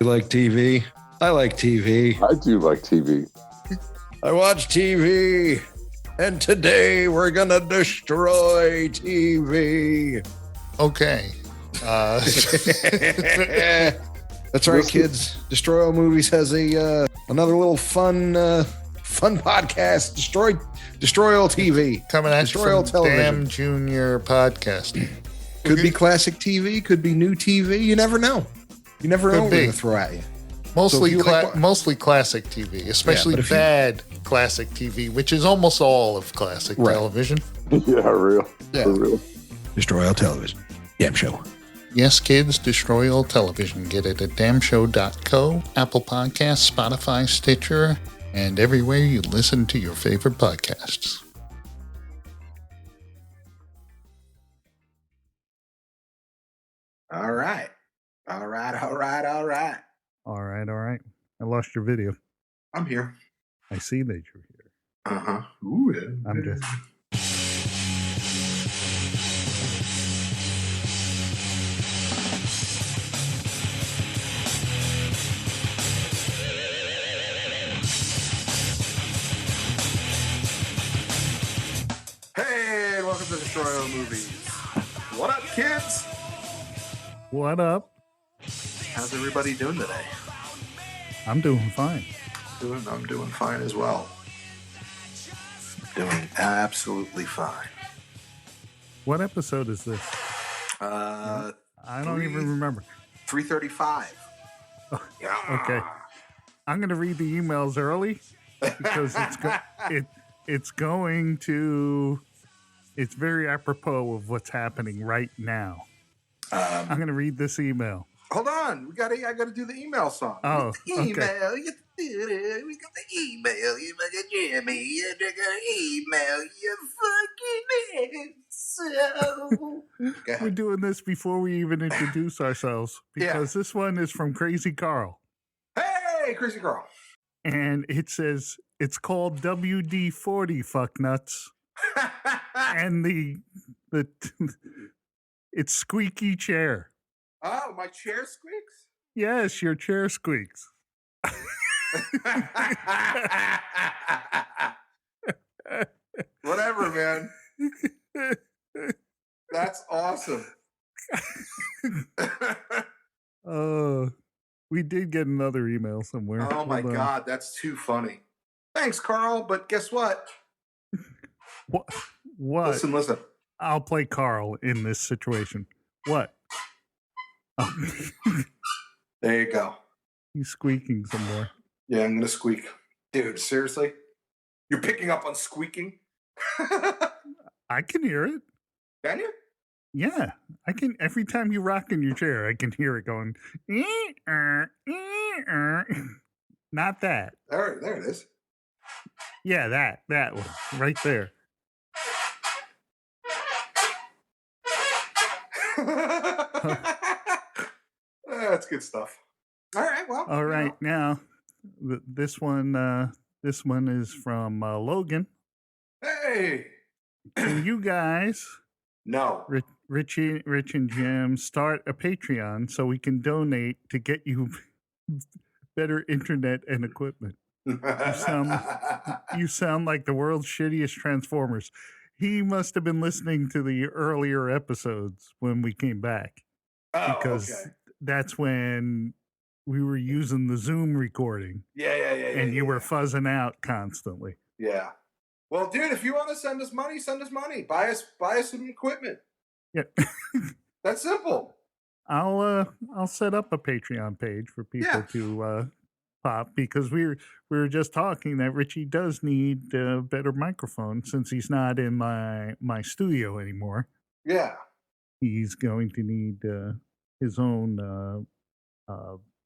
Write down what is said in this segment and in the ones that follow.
You like TV? I like TV. I do like TV. I watch TV. And today we're going to destroy TV. Okay. That's right, kids. Destroy All Movies has a another little fun podcast. Destroy All TV. Coming at Destroy you All from Television. Damn Junior Podcast. Could be classic TV. Could be new TV. You never know. You never know Could what be. we're going to throw at you. Mostly, So if you like- mostly classic TV, especially but if you- bad classic TV, which is almost all of classic Right. television. Yeah, real. Yeah. For real. Destroy All Television. Damn show. Yes, kids, destroy all television. Get it at damnshow.co, Apple Podcasts, Spotify, Stitcher, and everywhere you listen to your favorite podcasts. All right. All right. I lost your video. I'm here. I see that you're here. Uh-huh. Ooh, yeah. I'm just... Hey, and welcome to Destroy All Movies. What up, kids? What up? How's everybody doing today? I'm doing fine. I'm doing fine as well. Doing absolutely fine. What episode is this? Uh, I don't even remember. 335. Okay. I'm going to read the emails early because it's very apropos of what's happening right now. I'm going to read this email. Hold on, I gotta do the email song. Oh, the email, we got the email, you fucking Jimmy, you email, you fucking asshole. We're doing this before we even introduce ourselves because this one is from Crazy Carl. Hey, Crazy Carl. And it says it's called WD-40 fucknuts. And the it's squeaky chair. Oh, my chair squeaks? Yes, your chair squeaks. Whatever, man. That's awesome. We did get another email somewhere. Oh my Hold on. God, that's too funny. Thanks, Carl, but guess what? What? Listen. I'll play Carl in this situation. What? Oh. There you go. He's squeaking some more. Yeah, I'm gonna squeak. Dude, seriously? You're picking up on squeaking? I can hear it. Can you? Yeah, I can. Every time you rock in your chair, I can hear it going. Not that. There it is. Yeah, that one right there. That's good stuff. All right, well. All right, now this one is from Logan. Hey. Can you guys, No. Rich and Jim, start a Patreon so we can donate to get you better internet and equipment? You sound like the world's shittiest Transformers. He must have been listening to the earlier episodes when we came back. Because that's when we were using the Zoom recording. Yeah. And you were fuzzing out constantly. Yeah. Well, dude, if you want to send us money, send us money. Buy us some equipment. Yeah. That's simple. I'll set up a Patreon page for people to pop because we were just talking that Richie does need a better microphone since he's not in my studio anymore. Yeah. He's going to need his own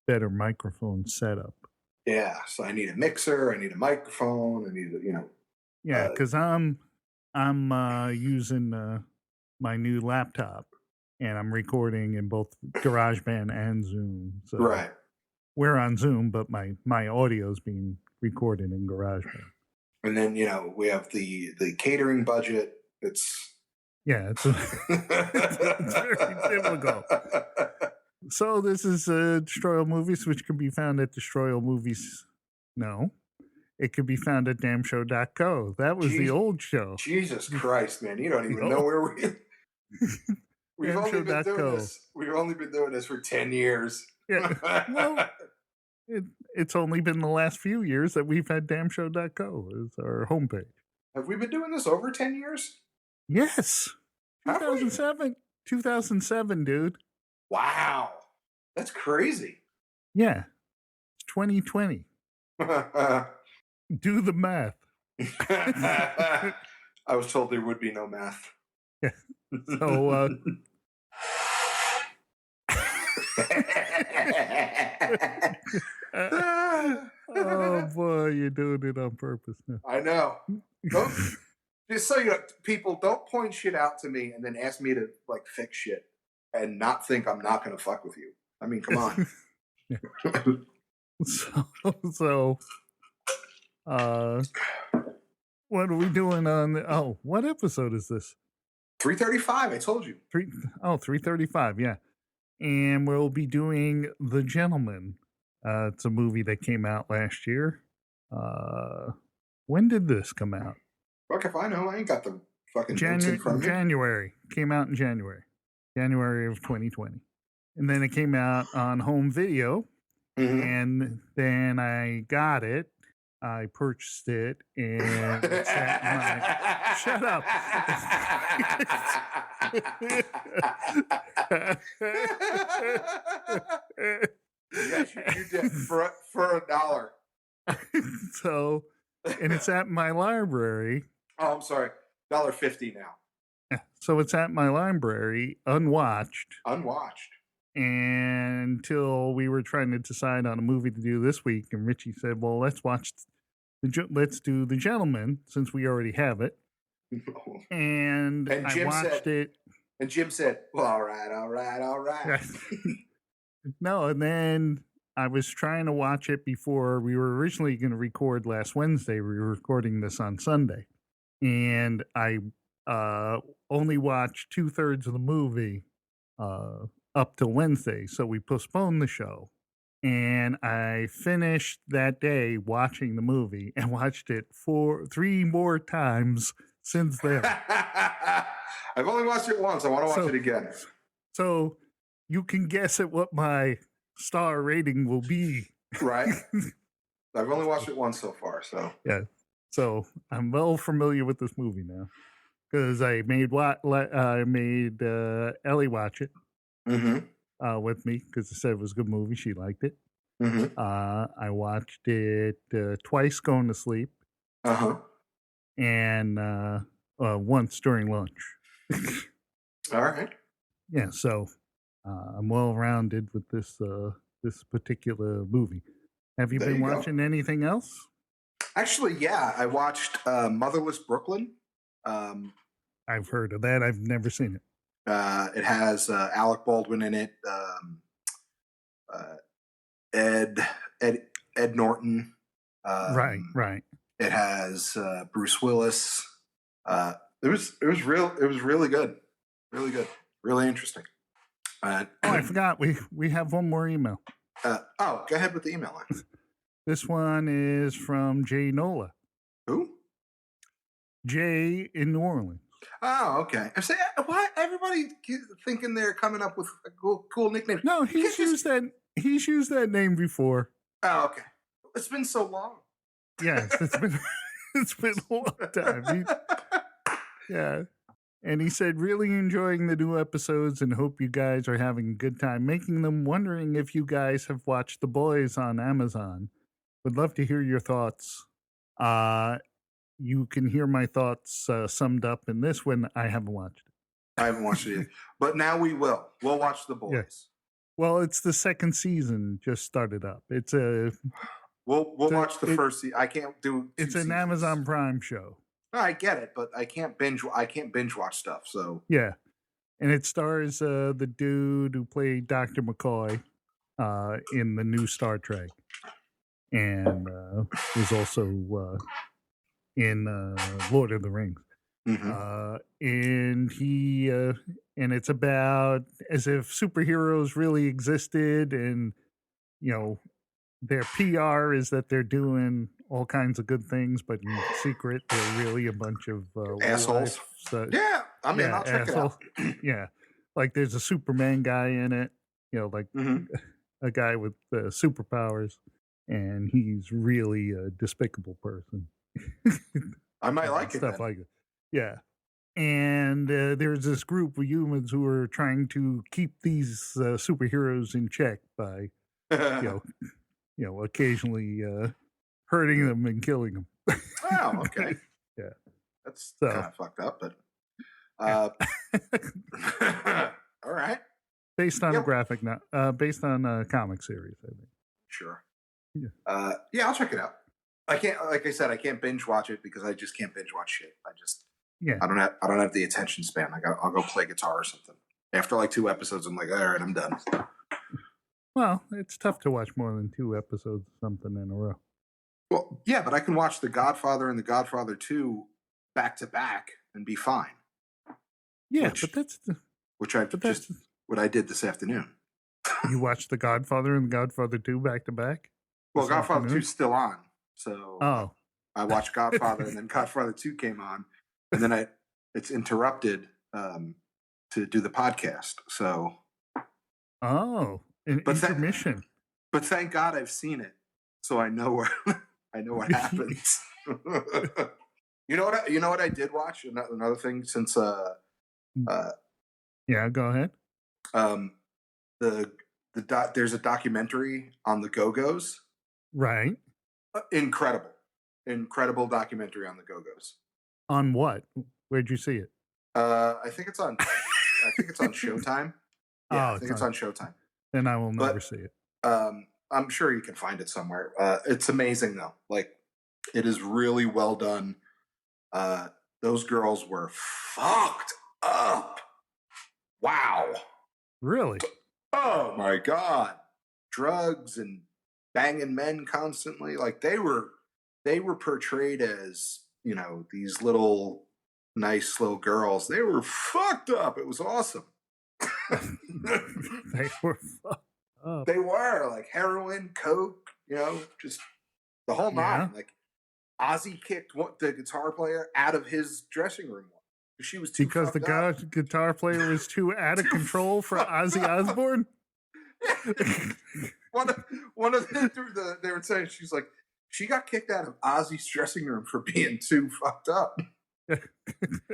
better microphone setup. Yeah. So I need a mixer. I need a microphone. I need Yeah, because I'm using my new laptop and I'm recording in both GarageBand and Zoom. So right. We're on Zoom, but my audio is being recorded in GarageBand. And then we have the catering budget. It's it's very difficult. So this is Destroy All Movies, which can be found at Destroy All Movies. No, it could be found at damnshow.co. That was the old show. Jesus Christ, man! You don't even know where we've only been doing this. We've only been doing this for 10 years. Yeah. Well, it's only been the last few years that we've had damnshow.co as our homepage. Have we been doing this over 10 years? Yes. 2007. 2007, dude. Wow. That's crazy. Yeah. It's 2020. Do the math. I was told there would be no math. Yeah. So, oh boy, you're doing it on purpose now. I know. Just so you know, people, don't point shit out to me and then ask me to like fix shit and not think I'm not going to fuck with you. I mean, come on. So, what are we doing on what episode is this? 335, I told you. 335, yeah. And we'll be doing The Gentleman. It's a movie that came out last year. When did this come out? Fuck if I know. I ain't got the fucking notes in front of me. January. Came out in January. January of 2020. And then it came out on home video. Mm-hmm. And then I got it. I purchased it and it's at my... Shut up. Yes, you did for $1. So, and it's at my library. Oh, I'm sorry. $1.50 now. So it's at my library, unwatched. And until we were trying to decide on a movie to do this week, and Richie said, "Well, let's do The Gentleman since we already have it." And I watched it. And Jim said, "Well, all right." No, and then I was trying to watch it before we were originally going to record last Wednesday. We were recording this on Sunday, and I only watched 2/3 of the movie up till Wednesday, so we postponed the show. And I finished that day watching the movie and watched it 3 more times since then. I've only watched it once. I want to watch it again. So you can guess at what my star rating will be. Right. I've only watched it once so far. So yeah. So I'm well familiar with this movie now because I made Ellie watch it. Mm-hmm. With me because I said it was a good movie. She liked it. Mm-hmm. I watched it twice going to sleep. And once during lunch. All right. Yeah, so I'm well rounded with this particular movie. Have you been watching anything else? Actually, yeah, I watched Motherless Brooklyn. I've heard of that. I've never seen it. It has Alec Baldwin in it, Ed Norton. Right. It has Bruce Willis. It was really good, really interesting. I forgot we have one more email. Go ahead with the email line. This one is from Jay Nola. Who? Jay in New Orleans. Oh, okay. I say, why everybody thinking they're coming up with a cool nickname? No, he's used that name before. Oh, okay. It's been so long. Yes, it's been a long time. Yeah. And he said, really enjoying the new episodes and hope you guys are having a good time making them. Wondering if you guys have watched The Boys on Amazon. Would love to hear your thoughts. You can hear my thoughts summed up in this when I haven't watched it. I haven't watched it yet. But now we will. We'll watch The Boys. Yeah. Well, it's the second season just started up. It's We'll watch the first season. I can't do it's an seasons. Amazon Prime show. I get it, but I can't binge watch stuff. So yeah, and it stars the dude who played Dr. McCoy in the new Star Trek, and was also in Lord of the Rings. and he and it's about as if superheroes really existed, and their PR is that they're doing all kinds of good things, but in secret they're really a bunch of assholes. Yeah, I mean, I'll check it out. Yeah, like there's a Superman guy in it, like a guy with superpowers, and he's really a despicable person. I might like it. Stuff like it. Yeah. And there's this group of humans who are trying to keep these superheroes in check by, occasionally hurting them and killing them. Oh, okay. Yeah. That's kind of fucked up, but all right. Based on a graphic, based on a comic series, I think. Sure. Yeah. I'll check it out. I can't, like I said, I can't binge watch it because I just can't binge watch shit. I don't have the attention span. I'll go play guitar or something. After like 2 episodes, I'm like, all right, I'm done. Well, it's tough to watch more than 2 episodes of something in a row. Well, yeah, but I can watch The Godfather and The Godfather 2 back to back and be fine. Yeah, what I did this afternoon. You watched The Godfather and The Godfather 2 back to back? Well, Godfather 2 is still on, so I watched Godfather, and then Godfather 2 came on, and then it's interrupted to do the podcast. So, intermission. But thank God I've seen it, so I know what happens. You know what I did watch? Another thing since yeah, go ahead. There's a documentary on the Go-Go's. Right. Incredible documentary on the Go-Go's. On what? Where'd you see it? I think it's on Showtime. Yeah, I think it's on Showtime. Then I will never see it. I'm sure you can find it somewhere. It's amazing though. Like, it is really well done. Those girls were fucked up. Wow. Really? Oh my God. Drugs and banging men constantly. Like, they were portrayed as, these nice little girls. They were fucked up. It was awesome. They were fucked up. They were like heroin, coke, just the whole nine. Like, Ozzy kicked the guitar player out of his dressing room. She was too because the guitar player was too out of control for Ozzy Osbourne. One of them, they were saying, she's like, she got kicked out of Ozzy's dressing room for being too fucked up.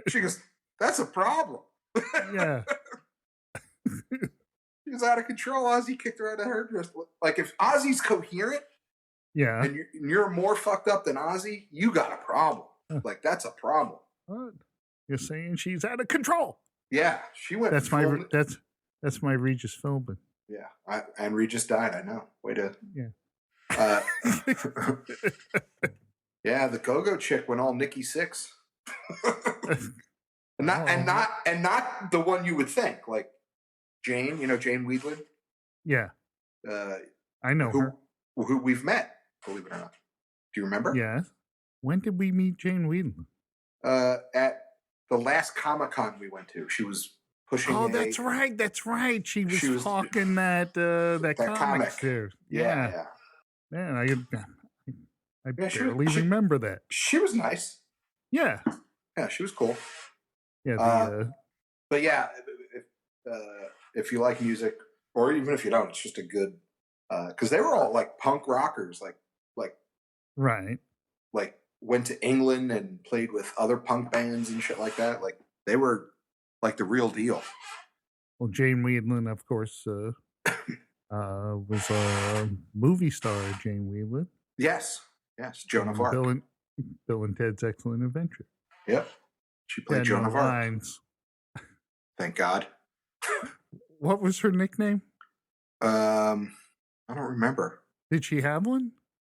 She goes, that's a problem. Yeah. She was out of control. Ozzy kicked her out of her dress. Like, if Ozzy's coherent, yeah, and you're more fucked up than Ozzy, you got a problem. Like, that's a problem. What? You're saying she's out of control? Yeah, she went. That's my Regis Philbin. Yeah, and Regis died. I know. Way to. Yeah. Yeah, the Go-Go chick went all Nikki Sixx. and not the one you would think, like Jane. Jane Weedland. Yeah. I know her. Who we've met, believe it or not. Do you remember? Yes. When did we meet Jane Weedland? At the last Comic-Con we went to. She was pushing. Oh, that's right. She was talking that comic there. Yeah. Man, I barely remember that. She was nice. Yeah. Yeah, she was cool. Yeah. But yeah, if you like music, or even if you don't, it's just a good. Because they were all like punk rockers, like right, like went to England and played with other punk bands and shit like that. Like, they were like the real deal. Well, Jane Weedland, of course, was a movie star. Jane Weedland. Yes, Joan of Arc. Bill and Ted's Excellent Adventure. Yep, she played Joan of Arc. Lines. Thank God. What was her nickname? I don't remember. Did she have one?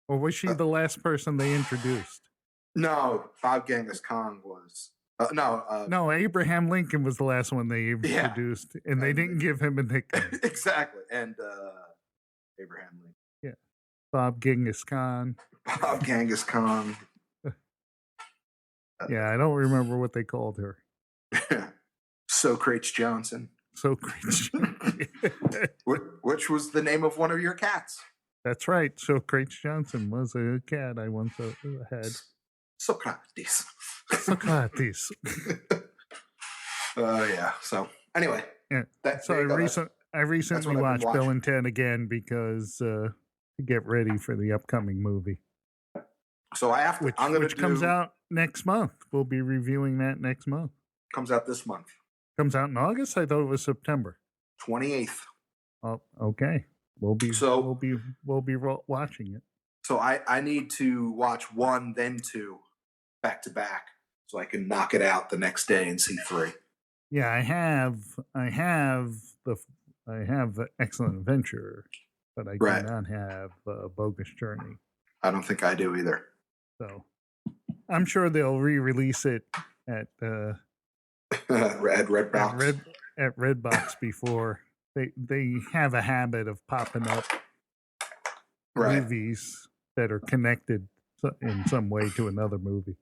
Or was she the last person they introduced? No, Bob Genghis Khan was. No, Abraham Lincoln was the last one they introduced, and they didn't give him a nickname. Exactly, and Abraham Lincoln. Yeah, Bob Genghis Khan. Bob Genghis Khan. Yeah, I don't remember what they called her. Socrates Johnson. Socrates. Which was the name of one of your cats. That's right. Socrates Johnson was a cat I once had. Socrates. Socrates. Yeah. So anyway. Yeah. So I recently watched Bill and Ted again because to get ready for the upcoming movie. So I have to. Which comes out next month. We'll be reviewing that next month. Comes out this month. Comes out in August. I thought it was September. 28th. Oh, okay. We'll be watching it. So I need to watch 1 then 2 back to back so I can knock it out the next day and see 3. Yeah, I have the Excellent Adventure, but I do not have Bogus Journey. I don't think I do either. So I'm sure they'll re-release it at Redbox. At Redbox before. They have a habit of popping up movies that are connected in some way to another movie.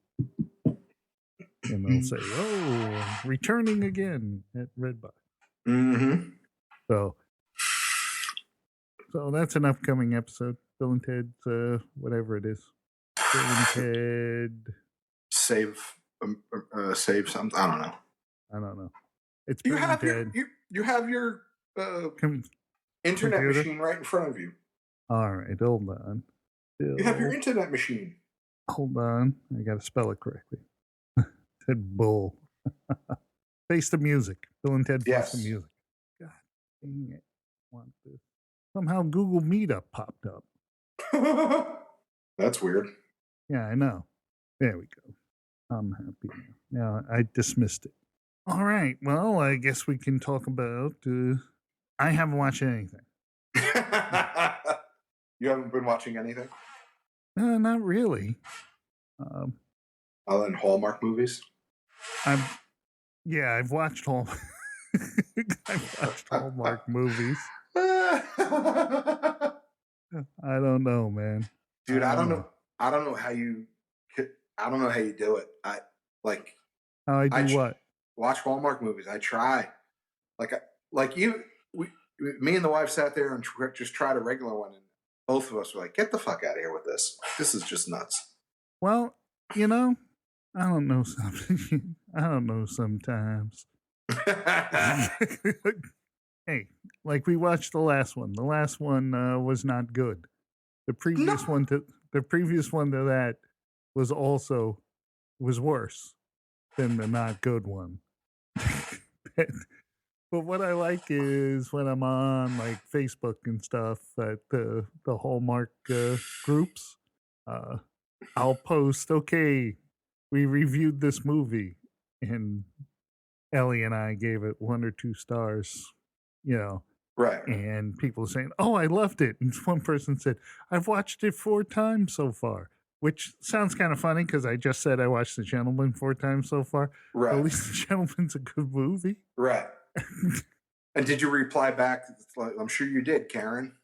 And they'll say, "Oh, returning again at Redbox." Mm-hmm. So that's an upcoming episode. Bill and Ted's whatever it is. Bill and Ted save something. I don't know. It's Bill and Ted. You have your internet computer? machine right in front of you. All right, hold on. You have your internet machine. Hold on, I got to spell it correctly. Ted Bull. Face the music. Bill and Ted Face the Music. God dang it. Want this. Somehow Google Meetup popped up. That's weird. Yeah, I know. There we go. I'm happy now. Now I dismissed it. All right. Well, I guess we can talk about. I haven't watched anything. You haven't been watching anything? Not really. Other than Hallmark movies? I've watched Hallmark movies. I don't know, man. Dude, I don't know how you do it. How I do what? Watch Hallmark movies. I try. Me and the wife sat there and just tried a regular one, and both of us were like, "Get the fuck out of here with this. This is just nuts." Well, I don't know something. I don't know sometimes. Hey, like we watched the last one. The last one was not good. The previous one to that was worse than the not good one. But what I like is when I'm on like Facebook and stuff at the Hallmark groups, I'll post, okay, we reviewed this movie, and Ellie and I gave it 1 or 2 stars, Right. And people saying, "Oh, I loved it." And one person said, "I've watched it 4 times so far," which sounds kind of funny because I just said I watched The Gentleman 4 times so far. Right. At least The Gentleman's a good movie. Right. And did you reply back? I'm sure you did, Karen.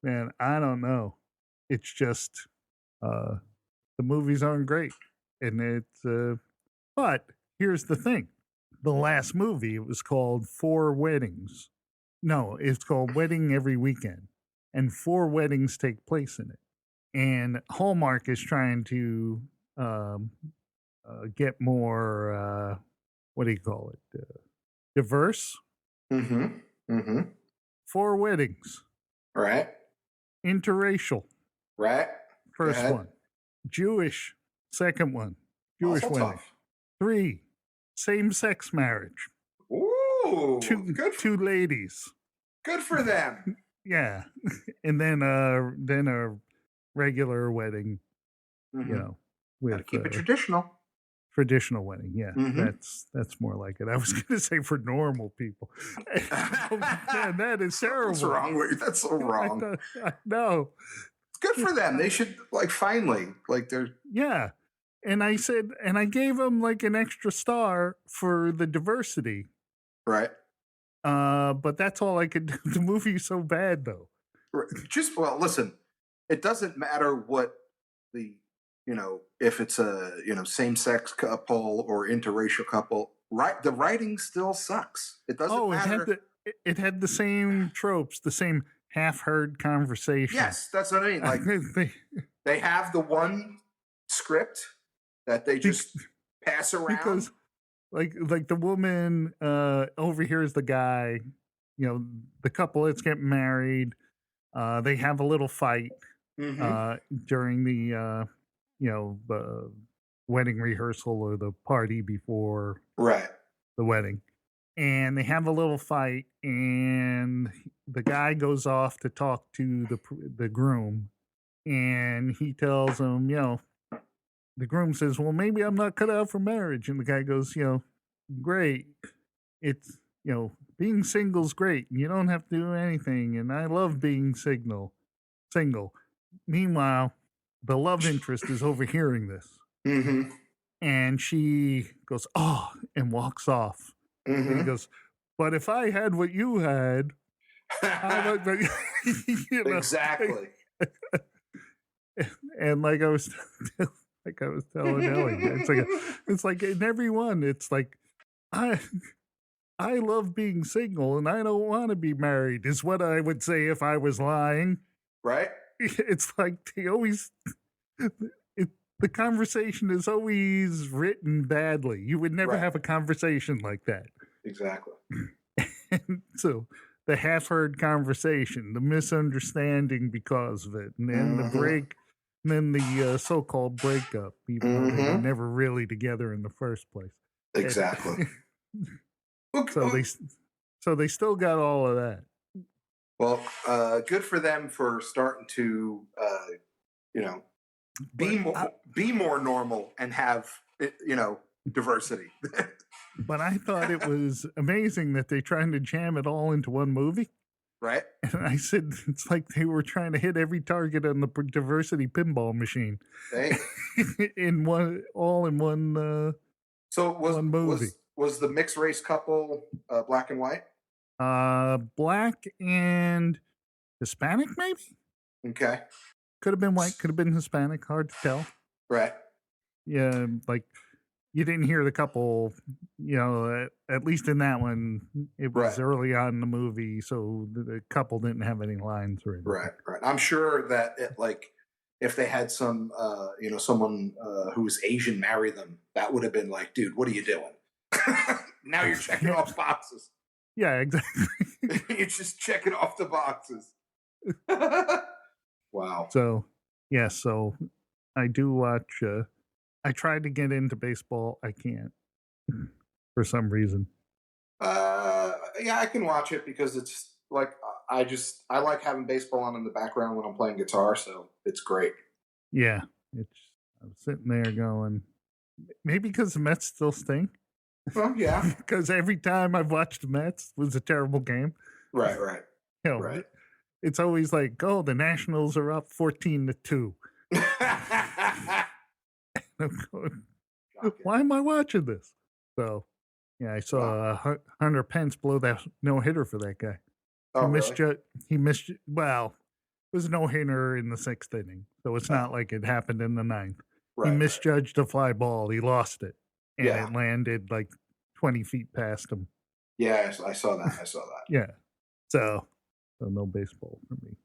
Man, I don't know. It's just the movies aren't great, and it's. But here's the thing: the last movie, it was called 4 Weddings. No, it's called Wedding Every Weekend, and 4 weddings take place in it. And Hallmark is trying to get more. What do you call it? Diverse. Mm-hmm. Mm-hmm. 4 weddings. Right. Interracial. Right. First one. Jewish. Second one. Jewish wedding. Tough. 3. Same-sex marriage. Ooh. 2 ladies. Good for them. Yeah. And then a regular wedding. Mm-hmm. With gotta keep it traditional. Traditional wedding, yeah. Mm-hmm. That's more like it. I was going to say for normal people. Man, that is terrible. What's wrong with you? That's so wrong. I know. It's good for them. They should finally they're. Yeah, and I said, and I gave them like an extra star for the diversity. Right. But that's all I could do. The movie's so bad, though. Listen. It doesn't matter what the if it's a same-sex couple or interracial couple, right? The writing still sucks. It doesn't matter. It had the same tropes, the same half-heard conversation. Yes, that's what I mean. Like they have the one script that they just pass around. Because like the woman overhears the guy, the couple that's getting married, they have a little fight during the the wedding rehearsal or the party before the wedding. And they have a little fight, and the guy goes off to talk to the groom, and he tells him, the groom says, well, maybe I'm not cut out for marriage. And the guy goes, great. It's, being single's great. And you don't have to do anything. And I love being single. Meanwhile, the love interest is overhearing this. Mm-hmm. And she goes, oh, and walks off. Mm-hmm. And he goes, but if I had what you had, exactly. And like I was telling Ellie, it's like in every one, it's like I love being single and I don't want to be married is what I would say if I was lying. Right? It's like they always the conversation is always written badly. You would never have a conversation like that. Exactly. And so the half-heard conversation, the misunderstanding because of it, and then the break, and then the so-called breakup, even though they were never really together in the first place. Exactly. So they still got all of that. Well, good for them for starting to, be more normal and have, diversity. But I thought it was amazing that they tried to jam it all into one movie. Right. And I said, it's like they were trying to hit every target on the diversity pinball machine. Hey. in one movie. Was the mixed race couple black and white? Black and Hispanic, maybe? Okay. Could have been white, could have been Hispanic, hard to tell. Right. Yeah, like you didn't hear the couple, at least in that one, it was early on in the movie, so the couple didn't have any lines or anything. Right. I'm sure that if they had some, someone who was Asian marry them, that would have been like, dude, what are you doing? Now you're checking off boxes. Yeah, exactly. You're just checking off the boxes. Wow. So I do watch. I tried to get into baseball. I can't for some reason. Yeah, I can watch it because it's like I like having baseball on in the background when I'm playing guitar, so it's great. Yeah, I'm sitting there going, maybe because the Mets still stink. Well, yeah. Because every time I've watched the Mets, it was a terrible game. Right. Right. It's always like, oh, the Nationals are up 14-2. I'm going, why am I watching this? So, yeah, I saw Hunter Pence blow that no-hitter for that guy. Oh, He missed. Well, it was a no-hitter in the 6th inning, so it's not like it happened in the 9th. He misjudged a fly ball. He lost it, and it landed like 20 feet past him. Yeah, I saw that. Yeah, so no baseball for me.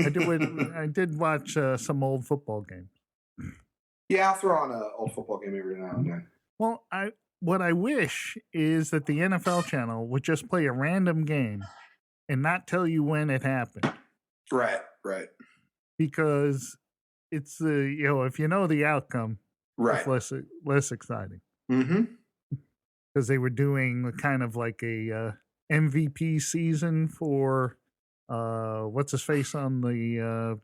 I did watch some old football games. Yeah, I'll throw on an old football game every now and then. Well, what I wish is that the NFL channel would just play a random game and not tell you when it happened. Right. Because it's if you know the outcome, it's less exciting. Mm-hmm. Because they were doing kind of like a MVP season for what's his face on the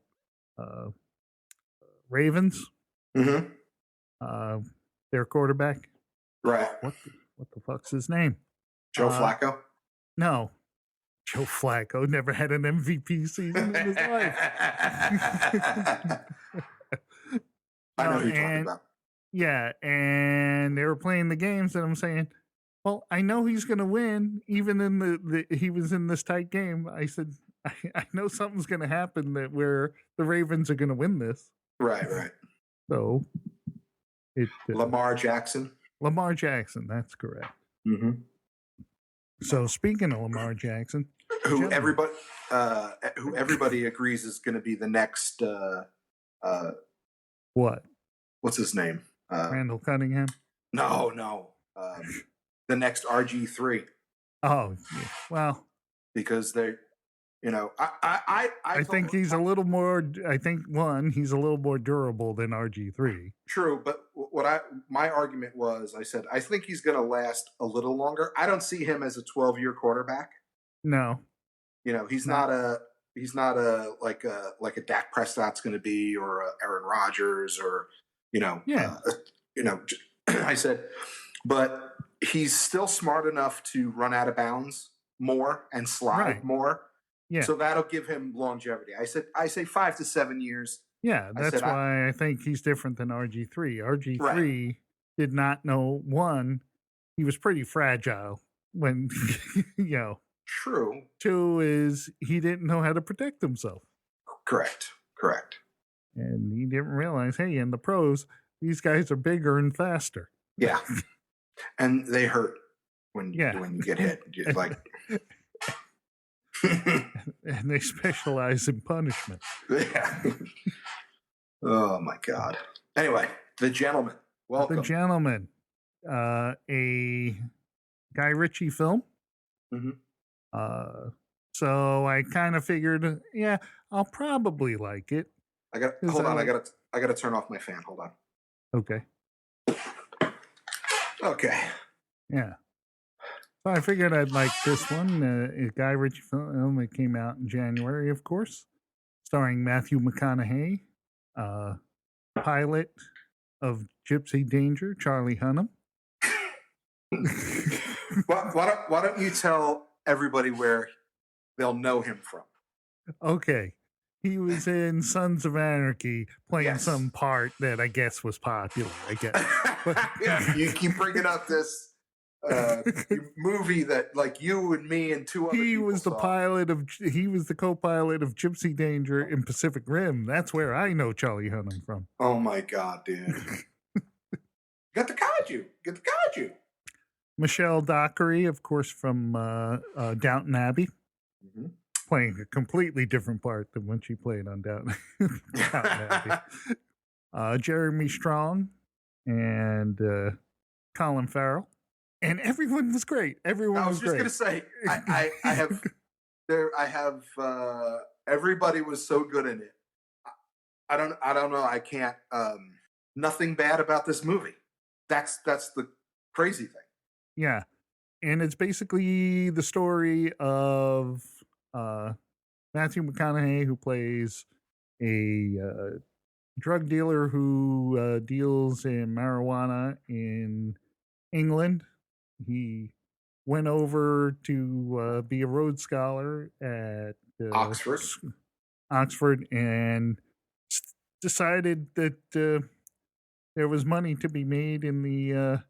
Ravens. Mm-hmm. Their quarterback. Right. What the fuck's his name? Joe Flacco? No. Joe Flacco never had an MVP season in his life. I know who you're talking about. Yeah, and they were playing the games, and I'm saying, well, I know he's going to win, even in he was in this tight game. I said, I know something's going to happen where the Ravens are going to win this. Right. So it Lamar Jackson. Lamar Jackson, that's correct. Mm-hmm. So speaking of Lamar Jackson, Who gentlemen. everybody agrees is going to be the next What? what's his name? Randall Cunningham? No. The next RG3. Oh, yeah. Well, because they, I think he's a little more. I think he's a little more durable than RG3. True, but my argument was, I said I think he's going to last a little longer. I don't see him as a 12-year quarterback. No, he's not a like a Dak Prescott's going to be, or a Aaron Rodgers, or I said, but he's still smart enough to run out of bounds more and slide more. Yeah. So that'll give him longevity. I say 5 to 7 years. Yeah, that's why I think he's different than RG3. RG3 did not know, one, he was pretty fragile when, True. Two is he didn't know how to protect himself. Correct. And he didn't realize, hey, in the pros, these guys are bigger and faster. Yeah. And they hurt when you get hit. Like... And they specialize in punishment. Yeah. Oh my God. Anyway, The Gentleman. Welcome. The Gentleman. A Guy Ritchie film. Mm-hmm. So I kind of figured, I'll probably like it. I gotta turn off my fan. Hold on. Okay. Yeah. So I figured I'd like this one. A Guy Ritchie film. It came out in January, of course, starring Matthew McConaughey, pilot of Gypsy Danger, Charlie Hunnam. Why don't you tell everybody where they'll know him from? Okay. He was in Sons of Anarchy playing some part that I guess was popular, I guess. Yeah, you keep bringing up this movie that, like, you and me and two other people He was the co-pilot of Gypsy Danger in Pacific Rim. That's where I know Charlie Hunnam from. Oh my God, dude. Get the kaiju. Michelle Dockery, of course, from Downton Abbey. Mm-hmm. Playing a completely different part than when she played on Downton Abbey. Jeremy Strong and Colin Farrell. And everyone was great. I was just going to say, I have everybody was so good in it. I don't know. I can't, nothing bad about this movie. That's the crazy thing. Yeah. And it's basically the story of Matthew McConaughey, who plays a drug dealer who deals in marijuana in England. He went over to be a Rhodes Scholar at Oxford, and decided that there was money to be made in the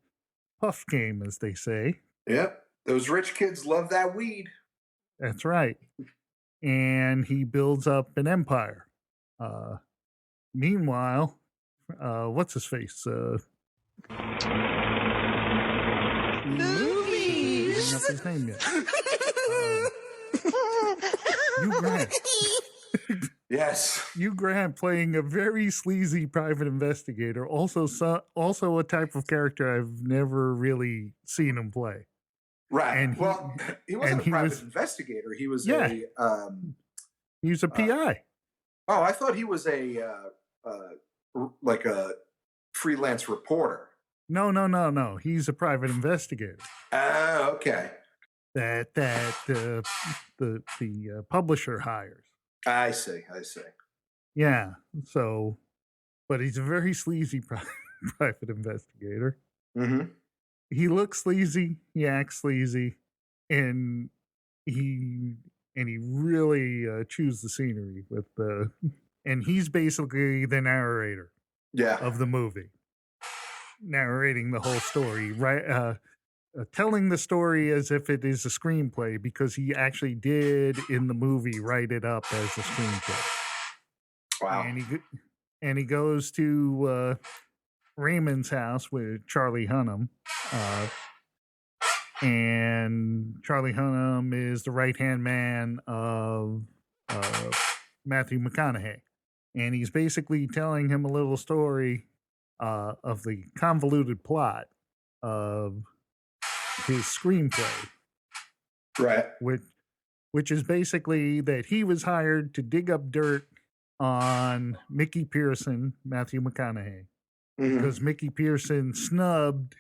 puff game, as they say. Yep, those rich kids love that weed. That's right. And he builds up an empire. Meanwhile, what's his face? Movies. Up his name yet. Hugh Grant. Yes. Hugh Grant playing a very sleazy private investigator. Also a type of character I've never really seen him play. Right. And he wasn't a private investigator. He was he was a PI. Oh, I thought he was like a freelance reporter. No. He's a private investigator. Okay. That the publisher hires. I see. Yeah. So, but he's a very sleazy private investigator. Mm-hmm. He looks sleazy. He acts sleazy, and he really chews the scenery with the. And he's basically the narrator. Yeah. Of the movie. Narrating the whole story, right? Telling the story as if it is a screenplay, because he actually did in the movie write it up as a screenplay. Wow. and he goes to Raymond's house with Charlie Hunnam. And Charlie Hunnam is the right-hand man of Matthew McConaughey. And he's basically telling him a little story of the convoluted plot of his screenplay. Right. Which is basically that he was hired to dig up dirt on Mickey Pearson, Matthew McConaughey, because Mickey Pearson snubbed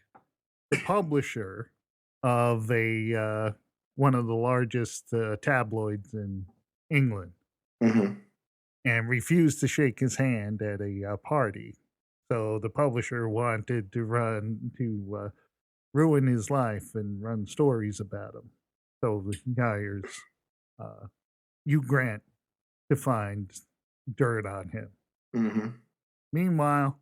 the publisher of one of the largest tabloids in England, and refused to shake his hand at a party. So the publisher wanted to ruin his life and run stories about him. So he hires Hugh Grant to find dirt on him. Meanwhile,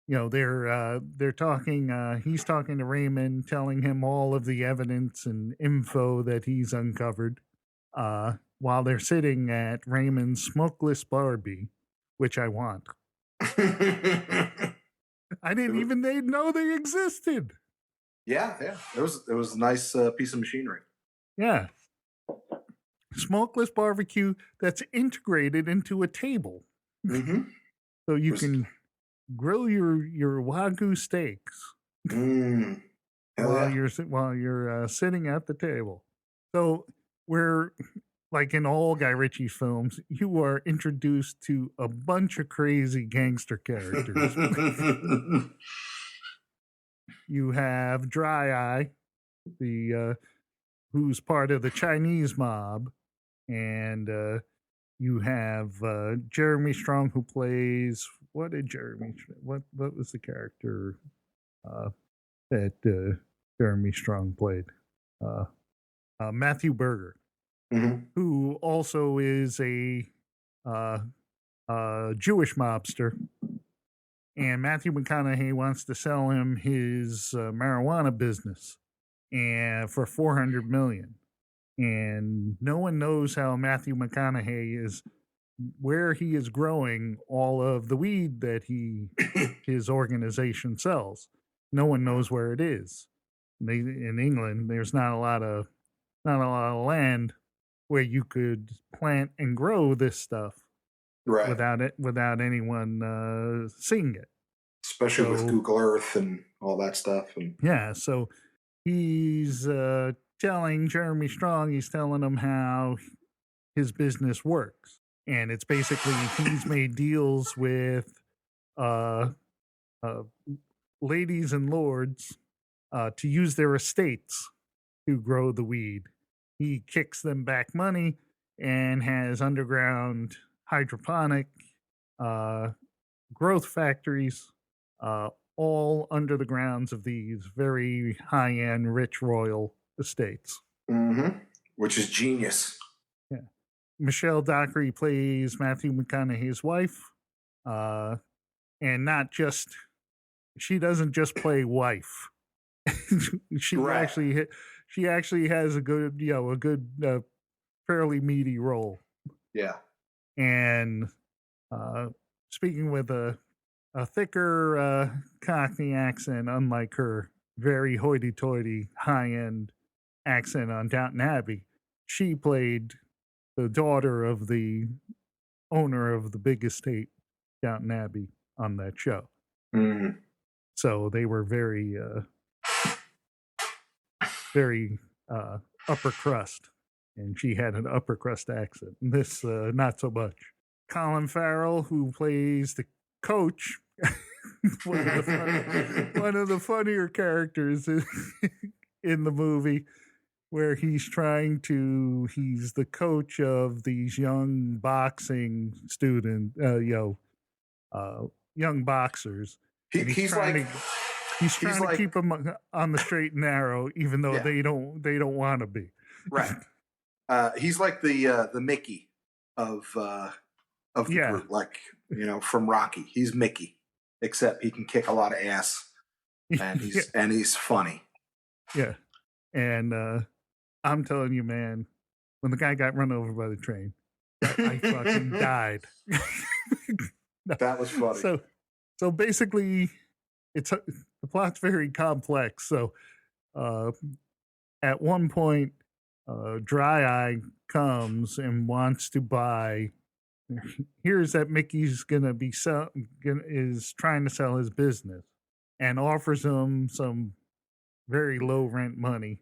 they're talking. He's talking to Raymond, telling him all of the evidence and info that he's uncovered. While they're sitting at Raymond's Smokeless Barbie, which I want. I didn't even know they existed. Yeah. It was a nice piece of machinery. Yeah. Smokeless barbecue that's integrated into a table. So you can grill your Wagyu steaks while you're sitting at the table. So we're like in all Guy Ritchie films, you are introduced to a bunch of crazy gangster characters. You have Dry Eye, who's part of the Chinese mob, and you have Jeremy Strong, who plays what was the character that Jeremy Strong played? Matthew Berger, who also is a Jewish mobster. And Matthew McConaughey wants to sell him his marijuana business and for $400 million. And no one knows how Matthew McConaughey where he is growing all of the weed that his organization sells. No one knows where it is. In England, there's not a lot of land where you could plant and grow this stuff. Right. Without anyone seeing it. Especially with Google Earth and all that stuff. Yeah, so he's telling Jeremy Strong, he's telling him how his business works. And it's basically he's made deals with ladies and lords to use their estates to grow the weed. He kicks them back money and has underground hydroponic growth factories all under the grounds of these very high-end rich royal estates. Which is genius. Yeah. Michelle Dockery plays Matthew McConaughey's wife, and she doesn't just play wife. She actually has a good fairly meaty role. Yeah. And speaking with a thicker Cockney accent, unlike her very hoity-toity, high-end accent on Downton Abbey, she played the daughter of the owner of the big estate, Downton Abbey, on that show. So they were very, very upper crust. And she had an upper crust accent. This, not so much. Colin Farrell, who plays the coach, one of the funnier characters in the movie, where he's the coach of these young boxing young boxers. He's trying to keep them on the straight and narrow, even though they don't want to be. Right. He's like the Mickey of the group, like from Rocky. He's Mickey, except he can kick a lot of ass, and he's funny. Yeah, and I'm telling you, man, when the guy got run over by the train, I fucking died. No. That was funny. So basically, the plot's very complex. So at one point, Dry Eye comes and wants to buy. Hears that Mickey's is trying to sell his business, and offers him some very low rent money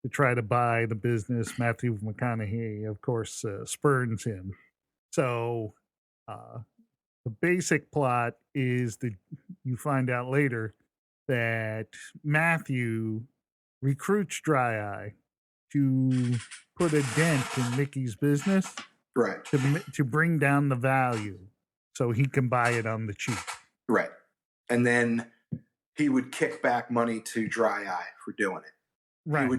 to try to buy the business. Matthew McConaughey, of course, spurns him. So the basic plot is that you find out later that Matthew recruits Dry Eye to put a dent in Mickey's business, right, to bring down the value so he can buy it on the cheap. Right. And then he would kick back money to Dry Eye for doing it. Right. He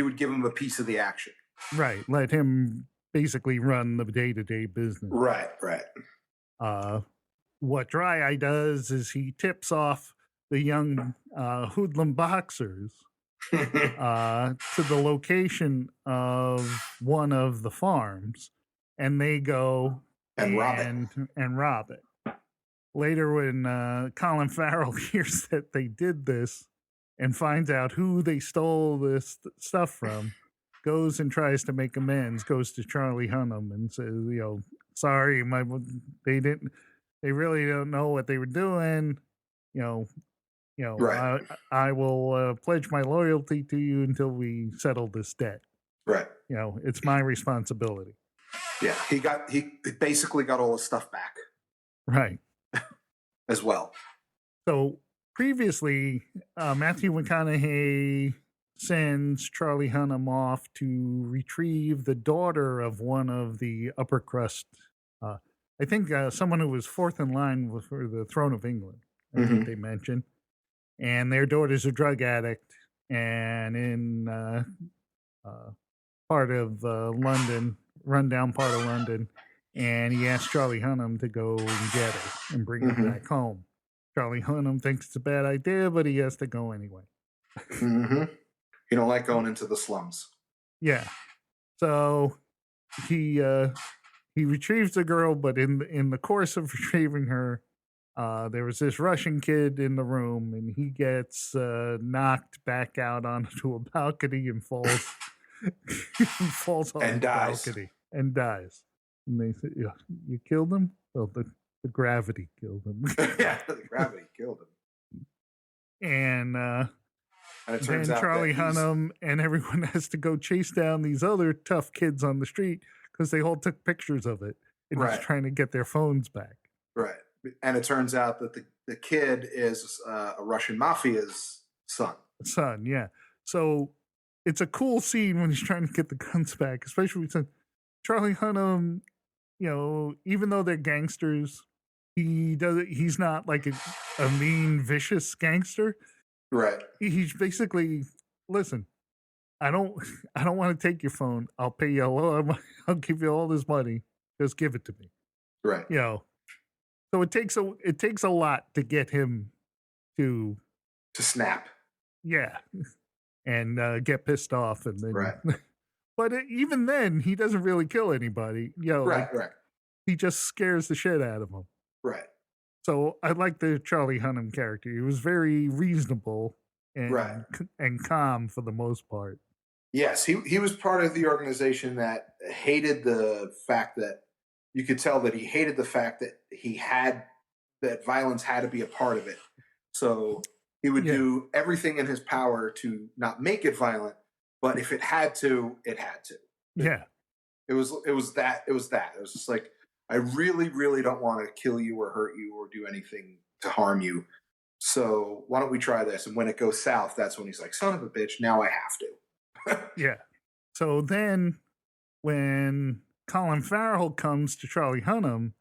would give him a piece of the action. Right. Let him basically run the day-to-day business. Right. What Dry Eye does is he tips off the young hoodlum boxers to the location of one of the farms, and they go and rob it. Later, when Colin Farrell hears that they did this and finds out who they stole this stuff from, goes and tries to make amends, goes to Charlie Hunnam and says, sorry, they really don't know what they were doing. Right. I will pledge my loyalty to you until we settle this debt. Right. It's my responsibility. Yeah. He basically got all his stuff back. Right. As well. So previously, Matthew McConaughey sends Charlie Hunnam off to retrieve the daughter of one of the upper crust. I think someone who was fourth in line for the throne of England. I think they mentioned. And their daughter's a drug addict, and in part of London, rundown part of London, and he asked Charlie Hunnam to go and get her and bring her back home. Charlie Hunnam thinks it's a bad idea, but he has to go anyway. You don't like going into the slums. Yeah. So he retrieves the girl, but in the course of retrieving her, there was this Russian kid in the room, and he gets knocked back out onto a balcony and falls falls off the balcony and dies. And they say, "You killed him?" Well, the gravity killed him. Yeah, the gravity killed him. And it turns out Charlie Hunnam and everyone has to go chase down these other tough kids on the street because they all took pictures of it and was trying to get their phones back. Right. And it turns out that the kid is a Russian mafia's son. Yeah. So it's a cool scene when he's trying to get the guns back, especially since Charlie Hunnam, even though they're gangsters, he's not like a mean, vicious gangster. Right. He's basically, listen, I don't want to take your phone. I'll pay you I'll give you all this money. Just give it to me. Right. So it takes a lot to get him to snap. Yeah. And get pissed off, and then right. But even then, he doesn't really kill anybody. Right. He just scares the shit out of them. Right. So I like the Charlie Hunnam character. He was very reasonable and calm for the most part. Yes, he was part of the organization that hated the fact that you could tell that he hated the fact that that violence had to be a part of it. So he would do everything in his power to not make it violent, but if it had to, it had to. Yeah. It was that. It was just like, I really, really don't want to kill you or hurt you or do anything to harm you. So why don't we try this? And when it goes south, that's when he's like, son of a bitch, now I have to. Yeah. So then when Colin Farrell comes to Charlie Hunnam,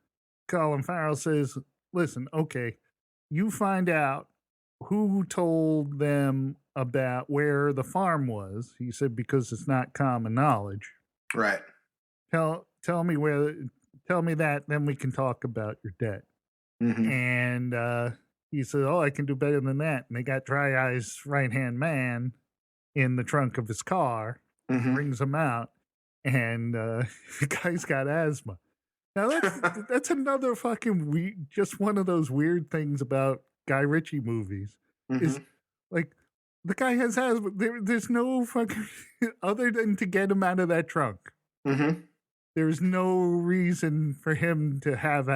Colin Farrell says, listen, okay, you find out who told them about where the farm was. He said, because it's not common knowledge. Right. Tell me that, then we can talk about your debt. And he said, oh, I can do better than that. And they got Dry Eye's right-hand man in the trunk of his car, brings him out, and the guy's got asthma. Now that's another fucking weird, just one of those weird things about Guy Ritchie movies is like the guy has there's no fucking other than to get him out of that trunk. There's no reason for him to have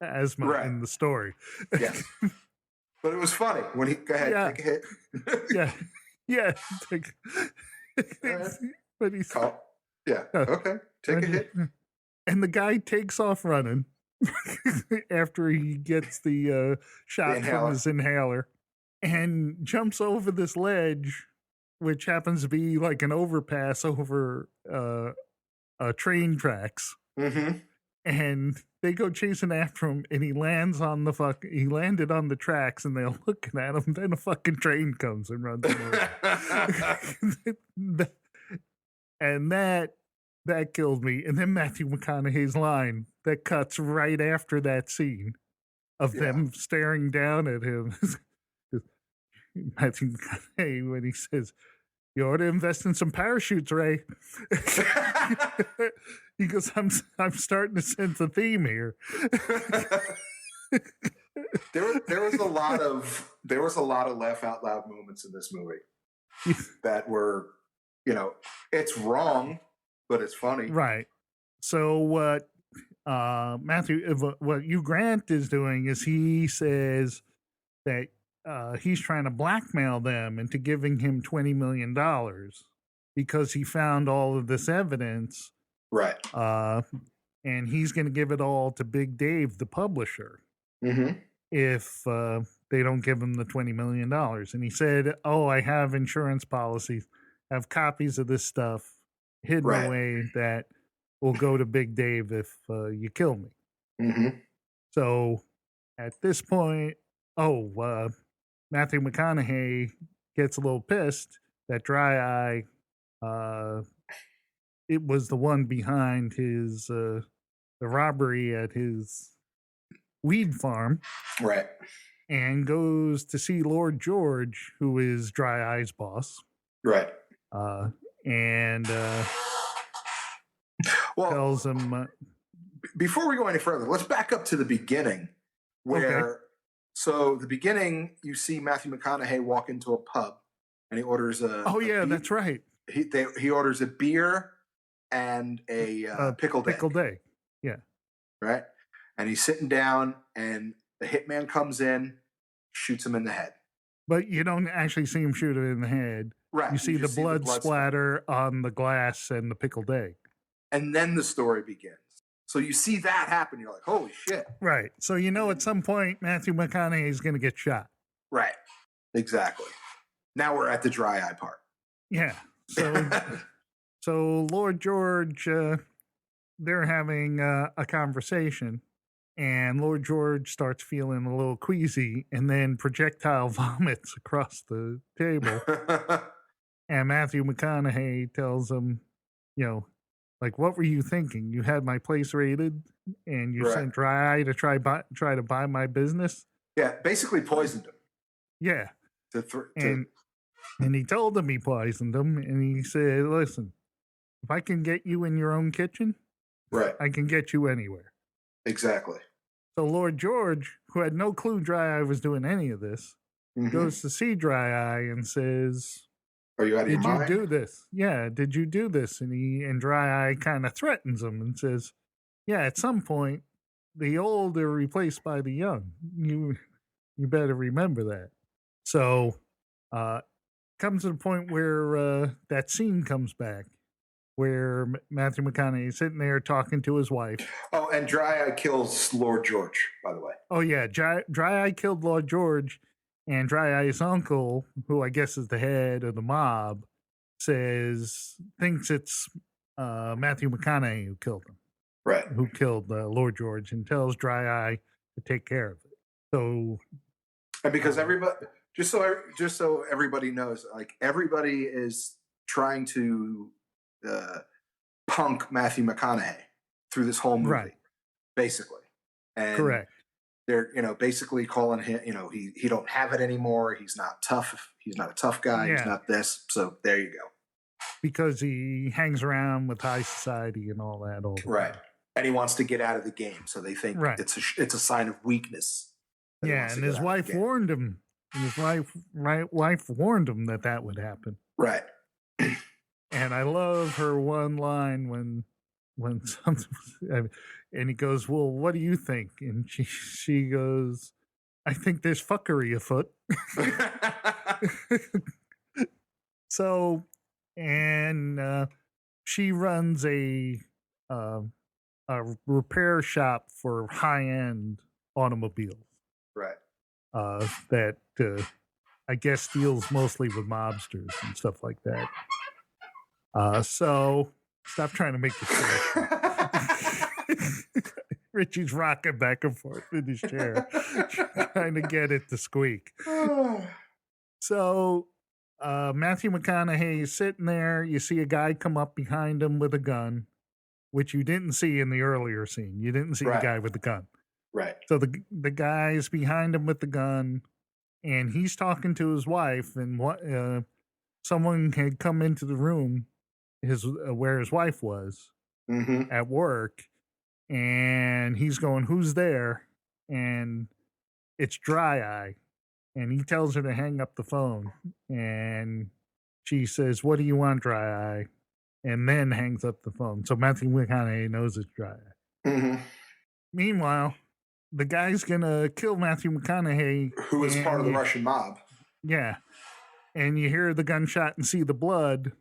asthma in the story. Yes. But it was funny when he go ahead, take a hit. Yeah. But he's okay, take a hit. And the guy takes off running after he gets the shot from his inhaler and jumps over this ledge, which happens to be like an overpass over train tracks. And they go chasing after him, and he lands on he landed on the tracks, and they're looking at him. Then a fucking train comes and runs him over. And that killed me. And then Matthew McConaughey's line that cuts right after that scene of them staring down at him. Matthew McConaughey, when he says, "You ought to invest in some parachutes, Ray." He goes, I'm starting to sense a theme here. There was a lot of laugh out loud moments in this movie that were, it's wrong, but it's funny. Right. So what Hugh Grant is doing is he says that he's trying to blackmail them into giving him $20 million because he found all of this evidence. Right. And he's going to give it all to Big Dave, the publisher, if they don't give him the $20 million. And he said, I have insurance policies, have copies of this stuff hidden away that will go to Big Dave if you kill me. So at this point, Matthew McConaughey gets a little pissed that Dry Eye, it was the one behind his the robbery at his weed farm, right? And goes to see Lord George, who is Dry Eye's boss, right? And tells him. Before we go any further, let's back up to the beginning, where so the beginning you see Matthew McConaughey walk into a pub, and he orders a. Oh yeah, that's right. He orders a beer and a pickled egg. Pickled egg, yeah. Right? And he's sitting down, and the hitman comes in, shoots him in the head. But you don't actually see him shoot him in the head. Right. You see the blood splatter on the glass and the pickled egg. And then the story begins. So you see that happen, you're like, holy shit. Right. So you know at some point, Matthew McConaughey is going to get shot. Right. Exactly. Now we're at the Dry Eye part. Yeah. So Lord George, they're having a conversation, and Lord George starts feeling a little queasy, and then projectile vomits across the table. And Matthew McConaughey tells him, like, what were you thinking? You had my place raided, and you sent Dry Eye to try to buy my business? Yeah, basically poisoned him. Yeah. And he told him he poisoned him, and he said, listen, if I can get you in your own kitchen, I can get you anywhere. Exactly. So Lord George, who had no clue Dry Eye was doing any of this, goes to see Dry Eye and says, are you out of your mind? Did you do this? Yeah, did you do this? And Dry Eye kind of threatens him and says, yeah, at some point, the old are replaced by the young. You better remember that. So comes to the point where that scene comes back, where Matthew McConaughey is sitting there talking to his wife. Oh, and Dry Eye kills Lord George, by the way. Oh, yeah. Dry Eye killed Lord George, and Dry Eye's uncle, who I guess is the head of the mob, thinks it's Matthew McConaughey who killed him. Right. Who killed Lord George, and tells Dry Eye to take care of it. So. And because everybody, just so everybody knows, like, everybody is trying to punk Matthew McConaughey through this whole movie, basically. And correct. They're, basically calling him, he don't have it anymore. He's not tough. He's not a tough guy. Yeah. He's not this. So there you go. Because he hangs around with high society and all that. Right. and he wants to get out of the game. So they think Right. it's a sign of weakness. that he Yeah, wants to and get his out of the wife game. warned him. And his wife warned him that would happen. Right. And I love her one line when something, and he goes, "Well, what do you think?" And she goes, "I think there's fuckery afoot." So, and she runs a repair shop for high-end automobiles. Right. That I guess deals mostly with mobsters and stuff like that. So stop trying to make the chair. Richie's rocking back and forth in his chair, trying to get it to squeak. So Matthew McConaughey is sitting there. You see a guy come up behind him with a gun, which you didn't see in the earlier scene. You didn't see Right. the guy with the gun. Right. So the guy's behind him with the gun, and he's talking to his wife, and someone had come into the room where his wife was Mm-hmm. at work, and he's going, "Who's there?" And it's Dry Eye, and he tells her to hang up the phone, and she says, "What do you want, Dry Eye?" And then hangs up the phone. So Matthew McConaughey knows it's Dry Eye. Mm-hmm. Meanwhile, the guy's gonna kill Matthew McConaughey, Who is part of the Russian mob. Yeah. And you hear the gunshot and see the blood,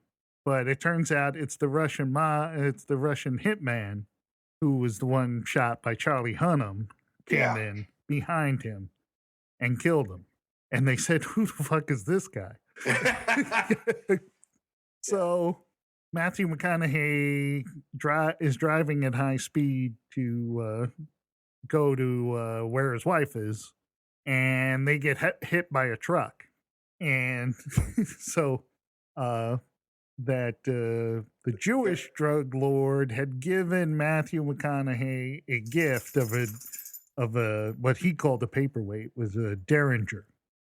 but it turns out it's the Russian hitman who was the one shot by Charlie Hunnam, came in behind him and killed him. And they said, "Who the fuck is this guy?" So Matthew McConaughey is driving at high speed to go to where his wife is, and they get hit by a truck. And so the Jewish drug lord had given Matthew McConaughey a gift of a what he called a paperweight, was a Derringer,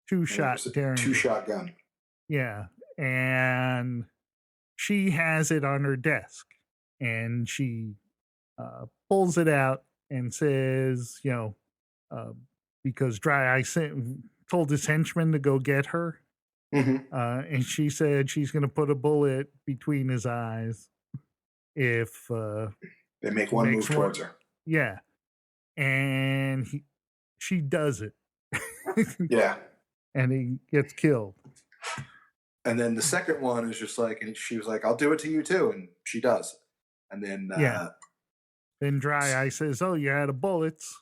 two-shot Derringer. Two-shot gun. Yeah. And she has it on her desk, and she pulls it out and says, because Dry Eye told his henchman to go get her. Mm-hmm. And she said she's going to put a bullet between his eyes if they make one move towards her. Yeah. And she does it. Yeah. And he gets killed. And then the second one is just like, and she was like, "I'll do it to you too," and she does. And then then Dry Eye says, "Oh, you're out of bullets."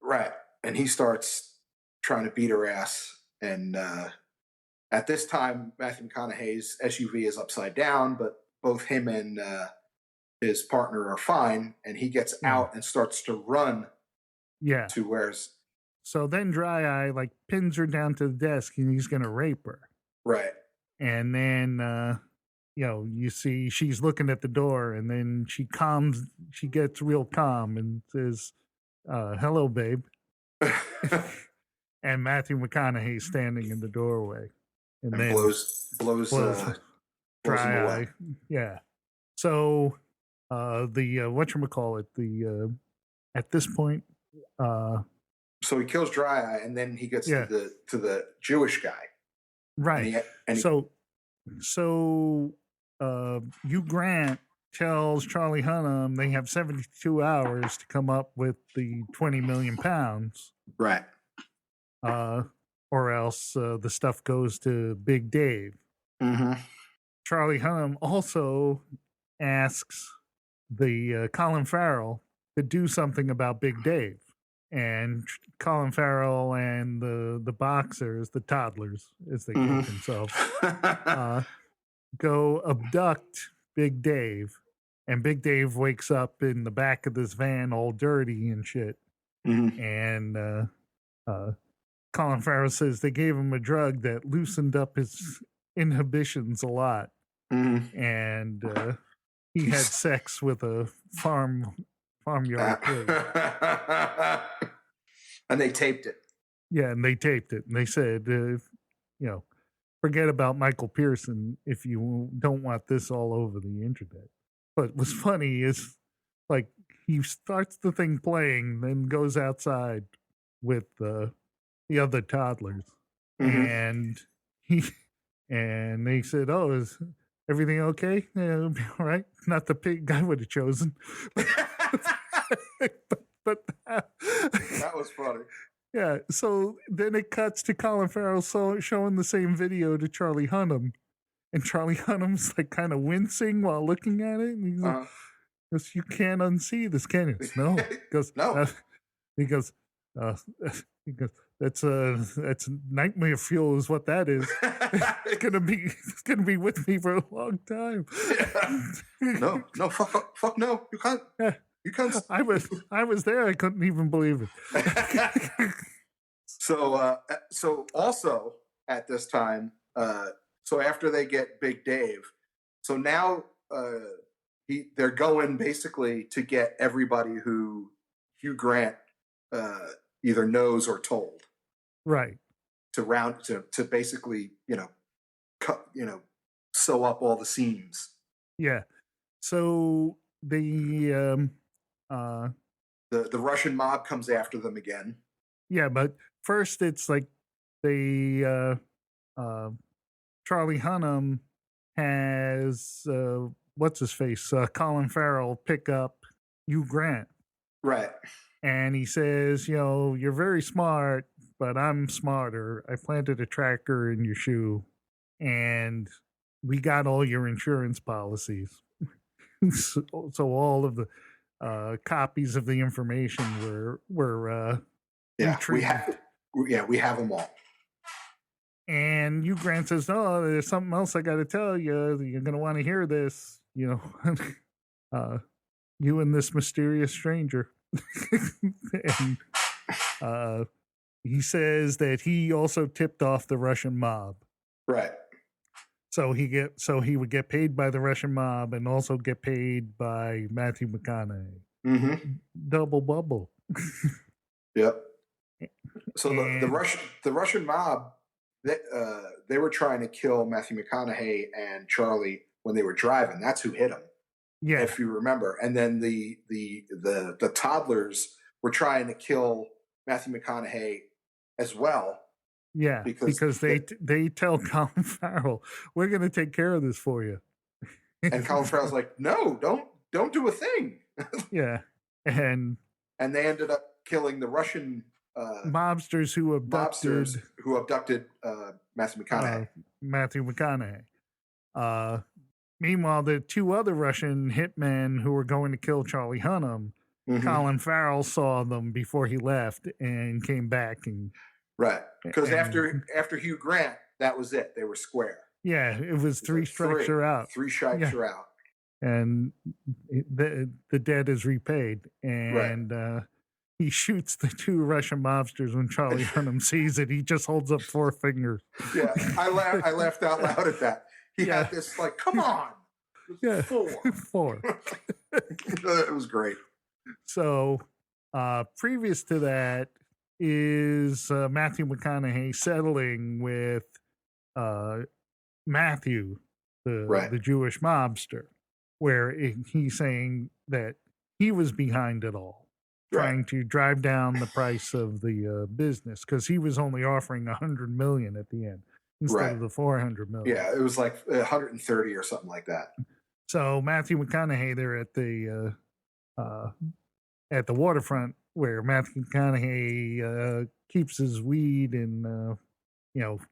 Right. And he starts trying to beat her ass. And at this time, Matthew McConaughey's SUV is upside down, but both him and his partner are fine. And he gets out and starts to run. Yeah. To where's. So then Dry Eye pins her down to the desk, and he's going to rape her. Right. And then, you see she's looking at the door, and then she gets real calm and says, "Hello, babe." And Matthew McConaughey standing in the doorway. And then blows Dry Eye. Yeah. So the whatchamacallit, at this point, so he kills Dry Eye, and then he gets to the Jewish guy. Right. So Hugh Grant tells Charlie Hunnam they have 72 hours to come up with the 20 million pounds. Right. Or else the stuff goes to Big Dave. Mm-hmm. Charlie Hunnam also asks the Colin Farrell to do something about Big Dave. And Colin Farrell and the boxers, the toddlers, as they call themselves, go abduct Big Dave. And Big Dave wakes up in the back of this van all dirty and shit. Mm-hmm. And Colin Farrell says they gave him a drug that loosened up his inhibitions a lot. Mm-hmm. And he had sex with a farmyard pig. And they taped it. Yeah, and they taped it. And they said, forget about Michael Pearson if you don't want this all over the internet. But what's funny is, he starts the thing playing, then goes outside with the other toddlers, and he and they said, "Oh, is everything okay? Yeah, it'll be all right." Not the pig I would have chosen, but That was funny. yeah. So then it cuts to Colin Farrell showing the same video to Charlie Hunnam, and Charlie Hunnam's like kind of wincing while looking at it. And he's like, goes, "You can't unsee this, can you?" No. He goes, No. He goes, he goes, that's nightmare fuel is what that is. It's gonna be with me for a long time. Yeah. No, fuck no. You can't. Yeah. You can't. I was there. I couldn't even believe it. So also at this time, so after they get Big Dave, so now they're going basically to get everybody who Hugh Grant either knows or told, right? To basically cut sew up all the seams. Yeah. So the Russian mob comes after them again. Yeah, but first it's like Charlie Hunnam has what's his face, Colin Farrell pick up Hugh Grant, right? And he says, "You're very smart, but I'm smarter. I planted a tracker in your shoe, and we got all your insurance policies." So all of the copies of the information were retrieved. We have them all. And Hugh Grant says, "No, there's something else I got to tell you. You're going to want to hear this. You and this mysterious stranger." And he says that he also tipped off the Russian mob. Right. So he would get paid by the Russian mob and also get paid by Matthew McConaughey. Mm-hmm. Double bubble. Yep. So the Russian mob, they were trying to kill Matthew McConaughey and Charlie when they were driving. That's who hit him. Yeah, if you remember. And then the toddlers were trying to kill Matthew McConaughey as well. Yeah, because they tell Colin Farrell, "We're going to take care of this for you." And Colin Farrell's like, "No, don't do a thing." Yeah, and they ended up killing the Russian mobsters who abducted Matthew McConaughey. Matthew McConaughey. Meanwhile, the two other Russian hitmen who were going to kill Charlie Hunnam, Colin Farrell saw them before he left and came back and. Right, because after Hugh Grant, that was it. They were square. Yeah, it was three strikes are out. 3 strikes are out. And the debt is repaid. And he shoots the two Russian mobsters when Charlie Hunnam sees it. He just holds up 4 fingers. Yeah, I laughed out loud at that. He had this like, come on. Yeah, 4. It was great. So previous to that, is Matthew McConaughey settling with Matthew, the Jewish mobster, where he's saying that he was behind it all, trying to drive down the price of the business, because he was only offering $100 million at the end instead of the $400 million. Yeah, it was like 130 or something like that. So Matthew McConaughey, they're at the waterfront, where Matthew McConaughey keeps his weed in,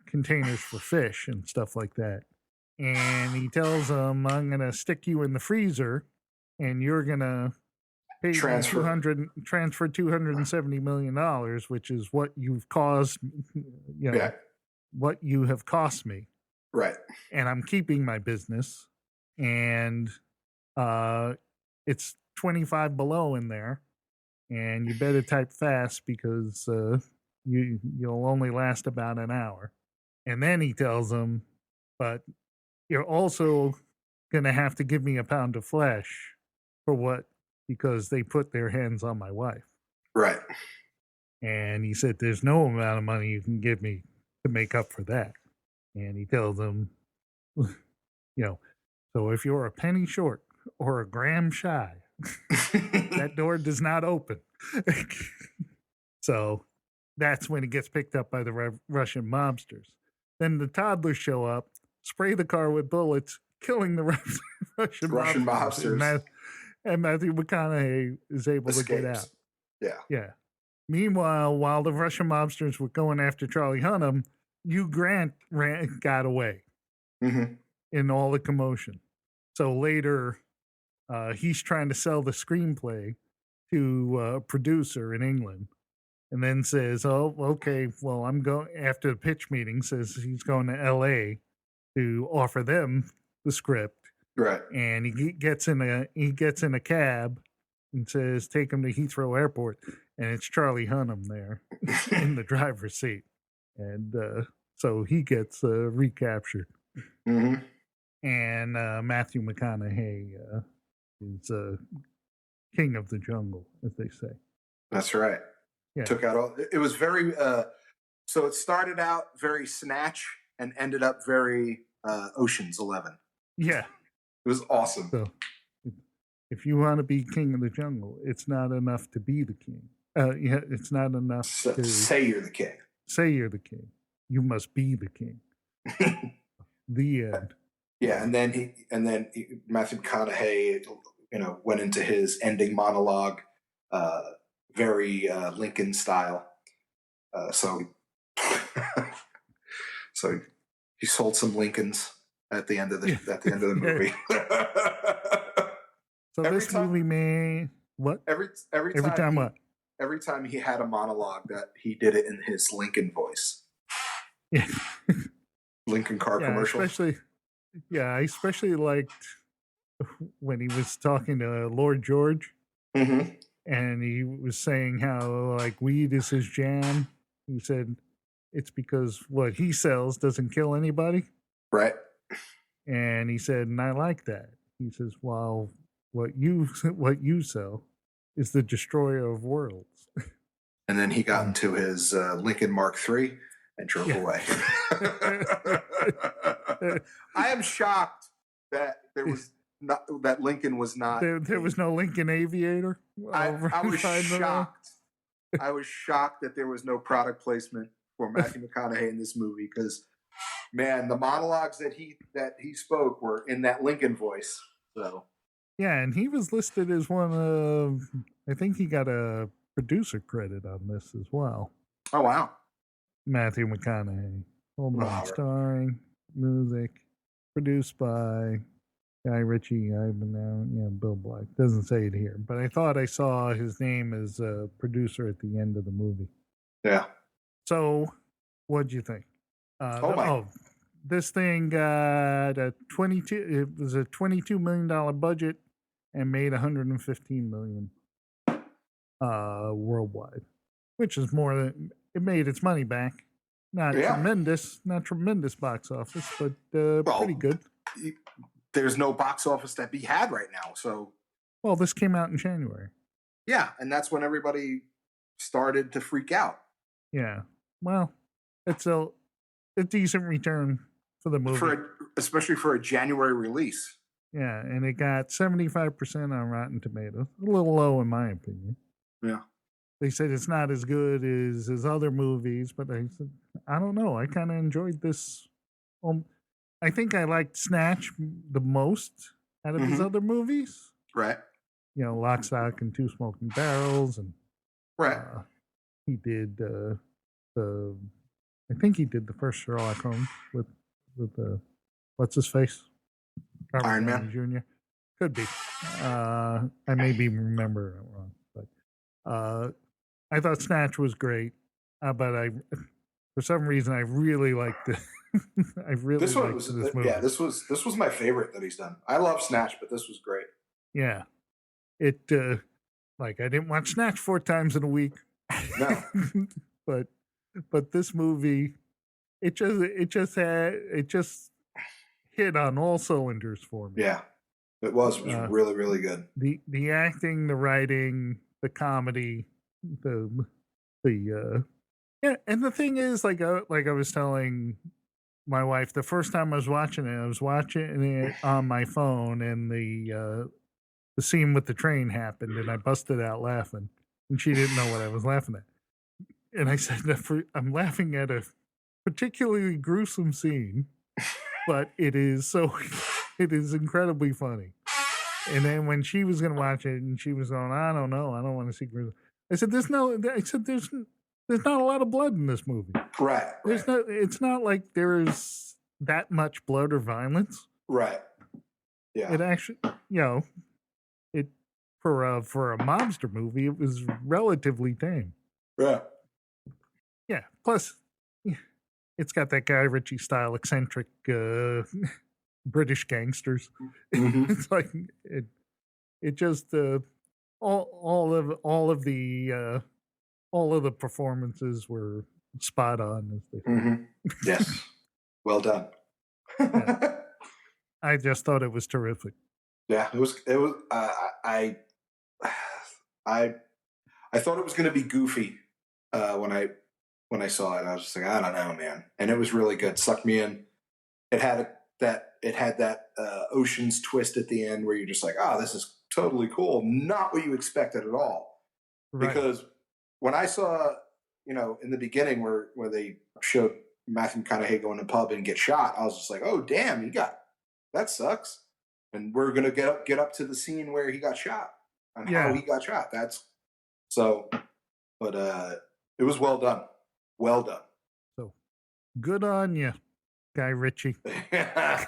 containers for fish and stuff like that. And he tells them, "I'm going to stick you in the freezer, and you're going to pay transfer $270 million, which is what you've caused, what you have cost me. Right. And I'm keeping my business, and it's 25 below in there. And you better type fast, because you'll only last about an hour." And then he tells them, "But you're also going to have to give me a pound of flesh for what? Because they put their hands on my wife." Right. And he said, "There's no amount of money you can give me to make up for that." And he tells them, "So if you're a penny short or a gram shy, that door does not open. So that's when he gets picked up by the Russian mobsters. Then the toddlers show up, spray the car with bullets, killing the Russian mobsters. And Matthew McConaughey is able to get out. Yeah. Yeah. Meanwhile, while the Russian mobsters were going after Charlie Hunnam, Hugh Grant got away in all the commotion. So later, he's trying to sell the screenplay to a producer in England, and then says, "Oh, okay, well, I'm going." After the pitch meeting, says he's going to L.A. to offer them the script. Right. And he gets in a cab and says, "Take him to Heathrow Airport," and it's Charlie Hunnam there in the driver's seat, and so he gets recaptured. And Matthew McConaughey is king of the jungle, as they say. That's right. Yeah. Took out all. It was very. So it started out very Snatch and ended up very Ocean's 11. Yeah. It was awesome. So, if you want to be king of the jungle, it's not enough to be the king. Yeah, it's not enough to say you're the king. Say you're the king. You must be the king. The end. Yeah, and then Matthew McConaughey, went into his ending monologue, very Lincoln style. So he sold some Lincolns at the end of the movie. So this movie may what? Every time he had a monologue, that he did it in his Lincoln voice. Yeah. Lincoln car commercial. I especially liked when he was talking to Lord George, and he was saying how like weed is his jam. He said it's because what he sells doesn't kill anybody. Right. And he said, and I like that. He says, well, what you sell is the destroyer of worlds. And then he got into his Lincoln Mark III and drove away. I am shocked that that Lincoln was not. There was no Lincoln Aviator. I was shocked. I was shocked that there was no product placement for Matthew McConaughey in this movie because, man, the monologues that he spoke were in that Lincoln voice. So yeah, and he was listed as one of. I think he got a producer credit on this as well. Oh wow, Matthew McConaughey. Hold on, starring, music, produced by Guy Ritchie, Bill Black. Doesn't say it here, but I thought I saw his name as a producer at the end of the movie. Yeah. So, what'd you think? This thing got a $22 million budget and made $115 million worldwide, which is more than it made its money back. Not tremendous box office, but pretty good. There's no box office to be had right now. So, well, this came out in January. Yeah, and that's when everybody started to freak out. Yeah, well, it's a decent return for the movie, especially for a January release. Yeah, and it got 75% on Rotten Tomatoes. A little low, in my opinion. Yeah. They said it's not as good as his other movies, but I said, I don't know. I kind of enjoyed this. I think I liked Snatch the most out of his other movies. Right. Lock, Stock, and Two Smoking Barrels. And right. He did I think he did the first Sherlock Holmes with what's his face? Robert Iron Man Jr. Could be. I may be remembering it wrong, but I thought Snatch was great, but for some reason I really liked it. I really liked this movie. Yeah, this was my favorite that he's done. I love Snatch, but this was great. Yeah, it I didn't watch Snatch 4 times in a week. No, but this movie, it just hit on all cylinders for me. Yeah, it was really, really good. The acting, the writing, the comedy, yeah, and the thing is, like I was telling my wife, the first time I was watching it on my phone, and the scene with the train happened, and I busted out laughing, and she didn't know what I was laughing at. And I said, I'm laughing at a particularly gruesome scene, but it is incredibly funny. And then when she was going to watch it, and she was going, I don't know, I don't want to see gruesome. I said, there's not a lot of blood in this movie. Right. It's not like there's that much blood or violence. Right. Yeah. It actually, it for a mobster movie, it was relatively tame. Yeah. Yeah. Plus, it's got that Guy Ritchie style eccentric British gangsters. Mhm. It's like it just all of the performances were spot on. As they Mhm. Yes. Well done. Yeah. I just thought it was terrific. Yeah, it was. I thought it was going to be goofy when I saw it. I was just like, I don't know, man, and it was really good. Sucked me in. It had that Ocean's twist at the end where you're just like, oh, this is totally cool. Not what you expected at all. Right. Because when I saw, in the beginning where they showed Matthew McConaughey go in the pub and get shot, I was just like, oh, damn, that sucks. And we're gonna get up to the scene where he got shot and how he got shot. But it was well done. Well done. So good on you, Guy Ritchie. Yeah,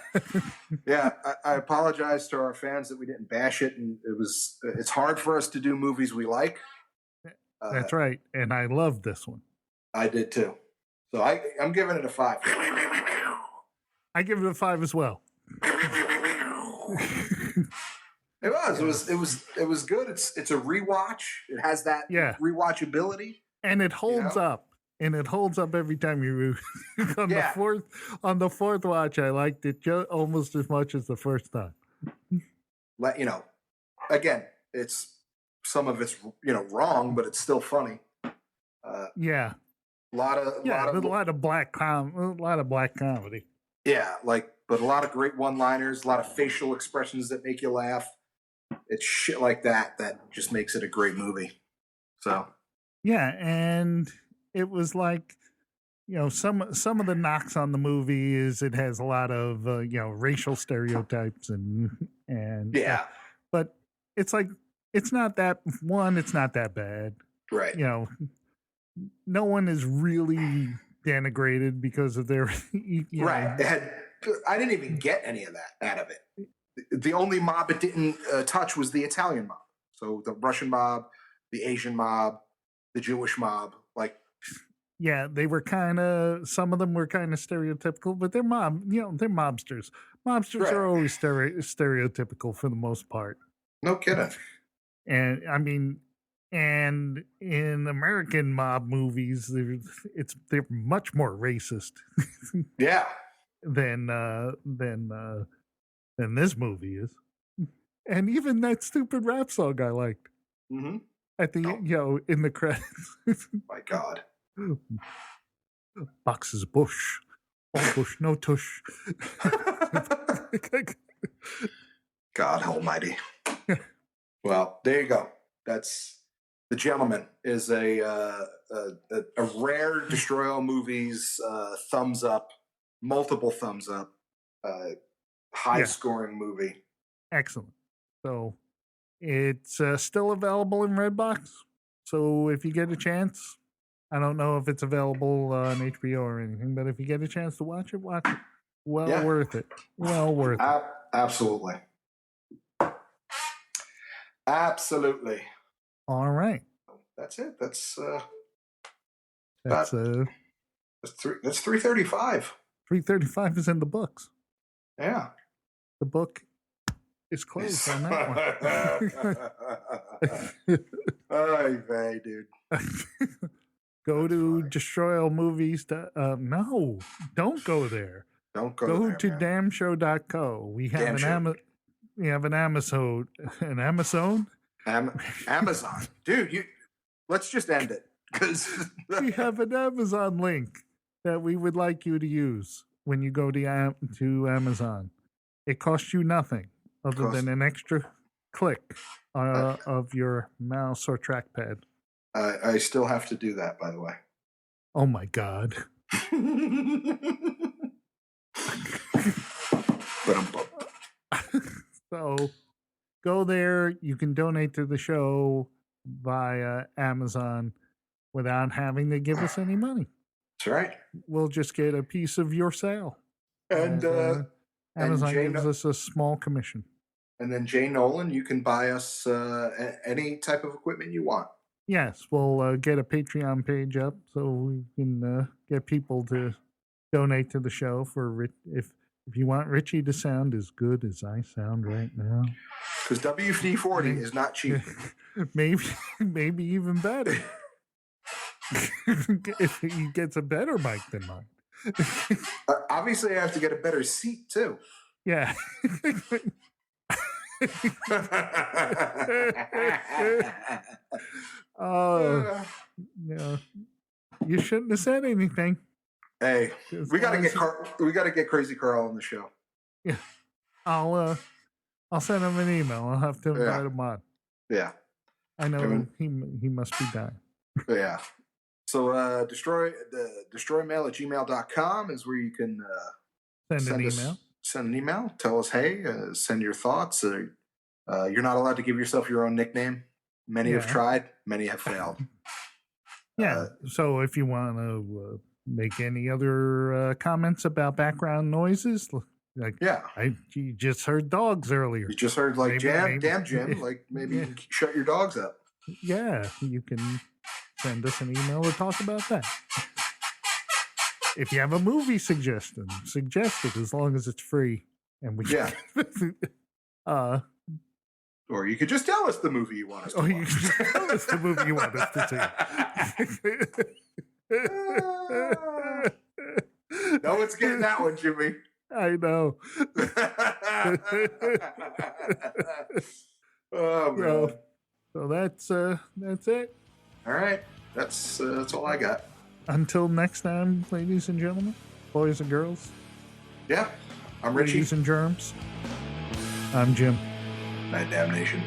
I apologize to our fans that we didn't bash it, and it's hard for us to do movies we like. That's right, and I love this one. I did too. So I'm giving it a 5. I give it a 5 as well. It was good. It's a rewatch. It has that rewatchability, and it holds up. And it holds up every time you on the fourth watch. I liked it almost as much as the first time. Again, it's some of it's wrong, but it's still funny. A lot of black comedy. Yeah, but a lot of great one-liners, a lot of facial expressions that make you laugh. It's shit like that just makes it a great movie. So yeah, and it was like, some of the knocks on the movie is it has a lot of racial stereotypes and but it's like it's not that bad, right? No one is really denigrated because of their right. I didn't even get any of that out of it. The only mob it didn't touch was the Italian mob. So the Russian mob, the Asian mob, the Jewish mob, yeah, they were some of them were kind of stereotypical, but they're they're mobsters. Mobsters are always stereotypical for the most part. No kidding. And I mean, and in American mob movies, they're much more racist. Yeah. Than this movie is. And even that stupid rap song I liked. Mm-hmm. At the in the credits. My God. Boxes bush. All bush, no tush. God almighty. Well, there you go. That's The Gentleman is a rare Destroy All Movies thumbs up, multiple thumbs up, high scoring movie. Excellent. So it's still available in Redbox. So if you get a chance, I don't know if it's available on HBO or anything, but if you get a chance to watch it, watch it. Worth it. Well worth it. Absolutely. Absolutely. All right. That's it. That's 335. 335 is in the books. Yeah. The book is closed on that one. Oy vey, dude. Go to Destroy All Movies. No, don't go there. Don't go there. Go to man. damnshow.co. We have an Amazon. An Amazon? Amazon. Dude, let's just end it. Because we have an Amazon link that we would like you to use when you go to Amazon. It costs you nothing other than an extra click of your mouse or trackpad. I still have to do that, by the way. Oh my God. So go there. You can donate to the show via Amazon without having to give us any money. That's right. We'll just get a piece of your sale. And Amazon Jay gives us a small commission. And then Jay Nolan, you can buy us any type of equipment you want. Yes, we'll get a Patreon page up so we can get people to donate to the show for if you want Richie to sound as good as I sound right now. Because WD-40 is not cheap. Maybe even better. If he gets a better mic than mine. Obviously, I have to get a better seat too. Yeah. Oh, no. You shouldn't have said anything. Hey, we gotta get Crazy Carl on the show. Yeah, I'll send him an email. I'll have to invite him on. Yeah, I know he must be dying. Yeah. So destroymail@gmail.com is where you can send an email. Tell us, hey, send your thoughts. You're not allowed to give yourself your own nickname. Many have tried. Many have failed. Yeah. So if you want to make any other comments about background noises, you just heard dogs earlier. You just heard damn Jim. Like maybe you can shut your dogs up. Yeah, you can send us an email to talk about that. If you have a movie suggestion, suggest it as long as it's free. And we or you could just tell us the movie you want us to watch. You can just tell us the movie you want us to see. No one's getting that one, Jimmy. I know. Oh man. So that's it. All right. That's all I got. Until next time, ladies and gentlemen, boys and girls. Yeah. I'm Richie. Ladies and germs. I'm Jim. Night damnation.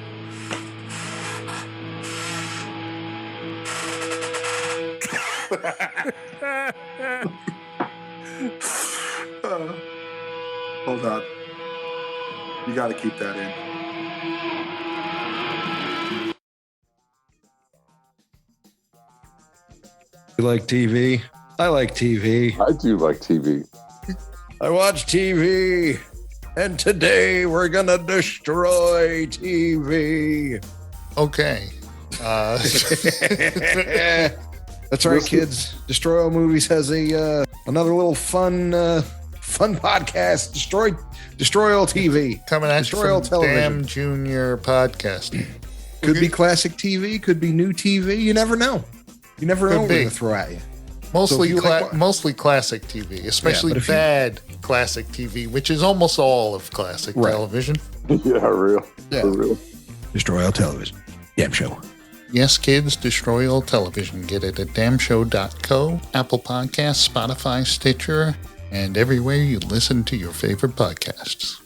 Hold on. You got to keep that in. You like TV? I like TV. I do like TV. I watch TV. And today we're going to destroy TV. Okay. That's right, kids. Destroy All Movies has a another little fun podcast. Destroy All TV. Coming at Destroy All you from Television. Damn Junior Podcast. Could be classic TV. Could be new TV. You never know. You never know what we're going to throw at you. Mostly classic TV, especially bad classic TV, which is almost all of classic television. Yeah, real. Yeah. For real. Destroy All Television. Damn show. Yes, kids, Destroy All Television. Get it at damshow.co, Apple Podcasts, Spotify, Stitcher, and everywhere you listen to your favorite podcasts.